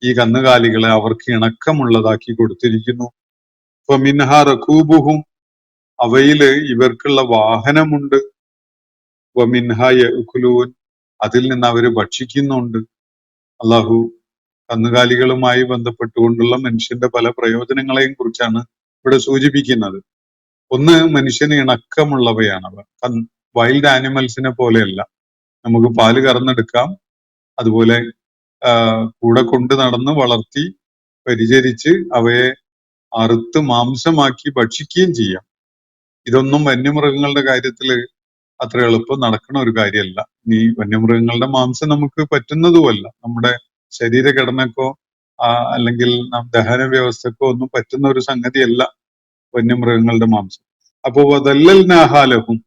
ഈ കന്നുകാലികളെ അവർക്ക് ഇണക്കമുള്ളതാക്കി കൊടുത്തിരിക്കുന്നു. ഫമിൻഹ റകൂബുഹും, അവയില് ഇവർക്കുള്ള വാഹനമുണ്ട്. വമിൻഹ യഅ്കുലൂൻ, അതിൽ നിന്ന് അവര് ഭക്ഷിക്കുന്നുണ്ട്. അള്ളാഹു കന്നുകാലികളുമായി ബന്ധപ്പെട്ടുകൊണ്ടുള്ള മനുഷ്യന്റെ പല പ്രയോജനങ്ങളെയും കുറിച്ചാണ് ഇവിടെ സൂചിപ്പിക്കുന്നത്. ഒന്ന്, മനുഷ്യന് ഇണക്കമുള്ളവയാണവ. വൈൽഡ് ആനിമൽസിനെ പോലെയല്ല. നമുക്ക് പാല് കറന്നെടുക്കാം, അതുപോലെ കൂടെ കൊണ്ട് നടന്ന് വളർത്തി പരിചരിച്ച് അവയെ അറുത്ത് മാംസമാക്കി ഭക്ഷിക്കുകയും ചെയ്യാം. ഇതൊന്നും വന്യമൃഗങ്ങളുടെ കാര്യത്തില് അത്ര എളുപ്പം നടക്കുന്ന ഒരു കാര്യമല്ല. ഈ വന്യമൃഗങ്ങളുടെ മാംസം നമുക്ക് പറ്റുന്നതുമല്ല. നമ്മുടെ ശരീരഘടനക്കോ അല്ലെങ്കിൽ ദഹന വ്യവസ്ഥക്കോ ഒന്നും പറ്റുന്ന ഒരു സംഗതിയല്ല വന്യമൃഗങ്ങളുടെ മാംസം. അപ്പോ വദല്ലൽനാഹാലഹും,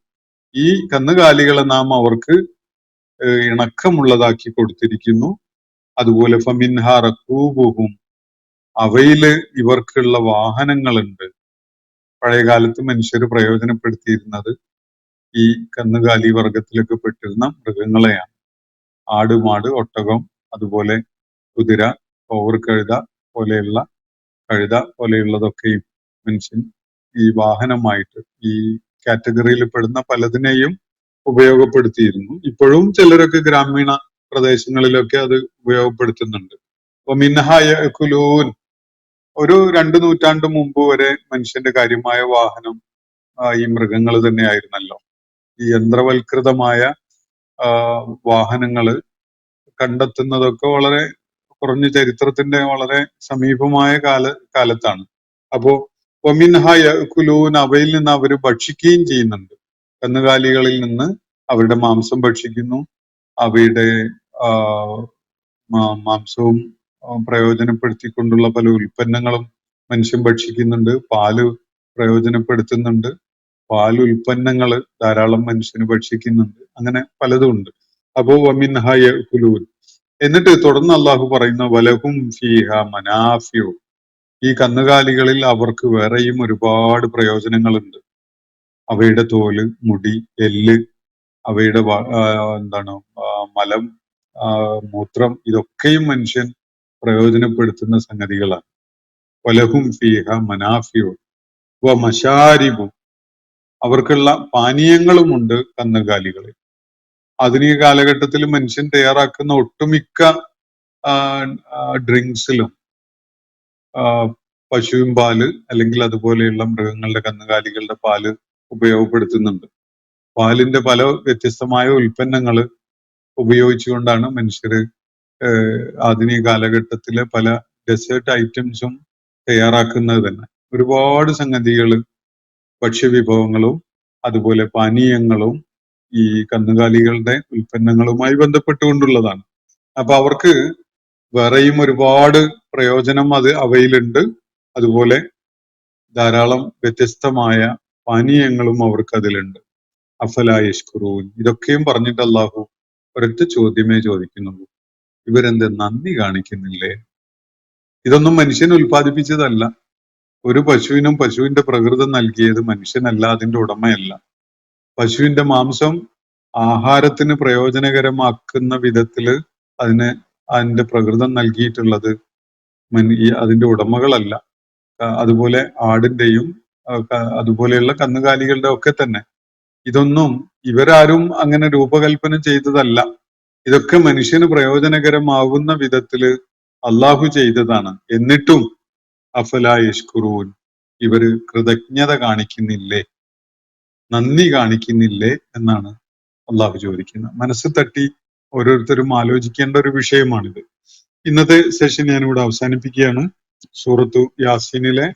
ഈ കന്നുകാലികളെ നാം അവർക്ക് ഇണക്കമുള്ളതാക്കി കൊടുത്തിരിക്കുന്നു. അതുപോലെ ഫമിൻഹ റകൂബുഹും, അവയില് ഇവർക്കുള്ള വാഹനങ്ങളുണ്ട്. പഴയകാലത്ത് മനുഷ്യർ പ്രയോജനപ്പെടുത്തിയിരുന്നത് ഈ കന്നുകാലി വർഗത്തിലൊക്കെ പെട്ടിരുന്ന മൃഗങ്ങളെയാണ്. ആട്, മാട്, ഒട്ടകം, അതുപോലെ കുതിര, കഴുത പോലെയുള്ളതൊക്കെയും മനുഷ്യൻ ഈ വാഹനമായിട്ട് ഈ കാറ്റഗറിയിൽ പെടുന്ന പലതിനെയും ഉപയോഗപ്പെടുത്തിയിരുന്നു. ഇപ്പോഴും ചിലരൊക്കെ ഗ്രാമീണ പ്രദേശങ്ങളിലൊക്കെ അത് ഉപയോഗപ്പെടുത്തുന്നുണ്ട്. മിൻഹ യഅ്കുലൂൻ, ഒരു 2 നൂറ്റാണ്ട് മുമ്പ് വരെ മനുഷ്യന്റെ കാര്യമായ വാഹനം ഈ മൃഗങ്ങൾ തന്നെയായിരുന്നല്ലോ. ഈ യന്ത്രവൽകൃതമായ വാഹനങ്ങള് കണ്ടെത്തുന്നതൊക്കെ വളരെ കുറഞ്ഞ ചരിത്രത്തിന്റെ വളരെ സമീപമായ കാലത്താണ്. അപ്പോ വമിൻഹ യഅ്കുലൂൻ, അവയിൽ നിന്ന് അവർ ഭക്ഷിക്കുകയും ചെയ്യുന്നുണ്ട്. കന്നുകാലികളിൽ നിന്ന് അവരുടെ മാംസം ഭക്ഷിക്കുന്നു. അവയുടെ മാംസവും പ്രയോജനപ്പെടുത്തിക്കൊണ്ടുള്ള പല ഉൽപ്പന്നങ്ങളും മനുഷ്യൻ ഭക്ഷിക്കുന്നുണ്ട്. പാല് പ്രയോജനപ്പെടുത്തുന്നുണ്ട്. പാൽ ഉൽപ്പന്നങ്ങൾ ധാരാളം മനുഷ്യന് ഭക്ഷിക്കുന്നുണ്ട്. അങ്ങനെ പലതും ഉണ്ട്. അപ്പോ വമിൻഹ യഅ്കുലൂൻ. എന്നിട്ട് തുടർന്ന് അള്ളാഹു പറയുന്ന വലഹും ഫീഹ മനാഫിഉ, ഈ കന്നുകാലികളിൽ അവർക്ക് വേറെയും ഒരുപാട് പ്രയോജനങ്ങളുണ്ട്. അവയുടെ തോല്, മുടി, എല്ല്, അവയുടെ എന്താണ് മലം, മൂത്രം, ഇതൊക്കെയും മനുഷ്യൻ പ്രയോജനപ്പെടുത്തുന്ന സംഗതികളാണ്. വലഹും ഫീഹ മനാഫിഉ വ മശാരിബു, അവർക്കുള്ള പാനീയങ്ങളുമുണ്ട് കന്നുകാലികളിൽ. ആധുനിക കാലഘട്ടത്തിൽ മനുഷ്യൻ തയ്യാറാക്കുന്ന ഒട്ടുമിക്ക ഡ്രിങ്ക്സിലും പശുവിൻ പാല് അല്ലെങ്കിൽ അതുപോലെയുള്ള മൃഗങ്ങളുടെ കന്നുകാലികളുടെ പാല് ഉപയോഗപ്പെടുത്തുന്നുണ്ട്. പാലിന്റെ പല വ്യത്യസ്തമായ ഉൽപ്പന്നങ്ങൾ ഉപയോഗിച്ചുകൊണ്ടാണ് മനുഷ്യര് ആധുനിക കാലഘട്ടത്തിലെ പല ഡെസേർട്ട് ഐറ്റംസും തയ്യാറാക്കുന്നത് തന്നെ. ഒരുപാട് സംഗതികൾ, ഭക്ഷ്യവിഭവങ്ങളും അതുപോലെ പാനീയങ്ങളും ഈ കന്നുകാലികളുടെ ഉൽപ്പന്നങ്ങളുമായി ബന്ധപ്പെട്ടുകൊണ്ടുള്ളതാണ്. അപ്പൊ അവർക്ക് വേറെയും ഒരുപാട് പ്രയോജനം അവയിലുണ്ട്. അതുപോലെ ധാരാളം വ്യത്യസ്തമായ പാനീയങ്ങളും അവർക്ക് അതിലുണ്ട്. അഫലാ യശ്കുറൂൻ, ഇതൊക്കെയും പറഞ്ഞിട്ട് അള്ളാഹു ഒരൊറ്റ ചോദ്യമേ ചോദിക്കുന്നുള്ളൂ, ഇവരെന്ത് നന്ദി കാണിക്കുന്നില്ലേ? ഇതൊന്നും മനുഷ്യൻ ഉൽപ്പാദിപ്പിച്ചതല്ല. ഒരു പശുവിനും പശുവിന്റെ പ്രകൃതം നൽകിയത് മനുഷ്യനല്ല, അതിന്റെ ഉടമയല്ല. പശുവിന്റെ മാംസം ആഹാരത്തിന് പ്രയോജനകരമാക്കുന്ന വിധത്തില് അതിന്റെ പ്രകൃതം നൽകിയിട്ടുള്ളത് അതിന്റെ ഉടമകളല്ല. അതുപോലെ ആടിന്റെയും അതുപോലെയുള്ള കന്നുകാലികളുടെ ഒക്കെ തന്നെ. ഇതൊന്നും ഇവരാരും അങ്ങനെ രൂപകൽപ്പന ചെയ്തതല്ല. ഇതൊക്കെ മനുഷ്യന് പ്രയോജനകരമാവുന്ന വിധത്തില് അള്ളാഹു ചെയ്തതാണ്. എന്നിട്ടും അഫലാ യശ്കുറൂൻ, ഇവര് കൃതജ്ഞത കാണിക്കുന്നില്ലേ, നന്ദി കാണിക്കുന്നില്ലേ എന്നാണ് അള്ളാഹു ചോദിക്കുന്നത്. മനസ്സ് തട്ടി ഓരോരുത്തരും ആലോചിക്കേണ്ട ഒരു വിഷയമാണിത്. ഇന്നത്തെ സെഷൻ ഞാനിവിടെ അവസാനിപ്പിക്കുകയാണ്. സൂറത്തു യാസീനിലെ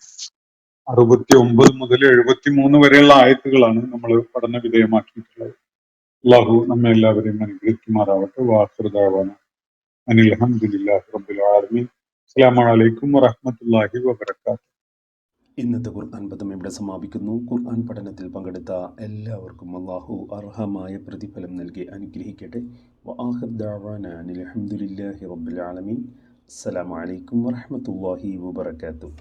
69 മുതൽ 73 വരെയുള്ള ആയത്തുകളാണ് നമ്മൾ പഠന വിധേയമാക്കിയിട്ടുള്ളത്. അള്ളാഹു നമ്മെ എല്ലാവരെയും അനുഗ്രഹിക്കുമാറാവട്ടെ. വാഖിറു ദഅ്വാന അനിൽ ഹംദുലില്ലാഹി റബ്ബിൽ ആലമീൻ. അസ്സലാമു അലൈക്കും വറഹ്മത്തുള്ളാഹി വബറകാതുഹു.
ഇന്നത്തെ ഖുർആൻ പദം ഇവിടെ സമാപിക്കുന്നു. ഖുർആൻ പഠനത്തിൽ പങ്കെടുത്ത എല്ലാവർക്കും അള്ളാഹു അർഹമായ പ്രതിഫലം നൽകി അനുഗ്രഹിക്കട്ടെ. വആഖിറു ദഅ്വാന അനിൽ ഹംദുലില്ലാഹി റബ്ബിൽ ആലമീൻ. അസ്സലാമു അലൈക്കും വറഹ്മത്തുള്ളാഹി വബറകാതുഹു.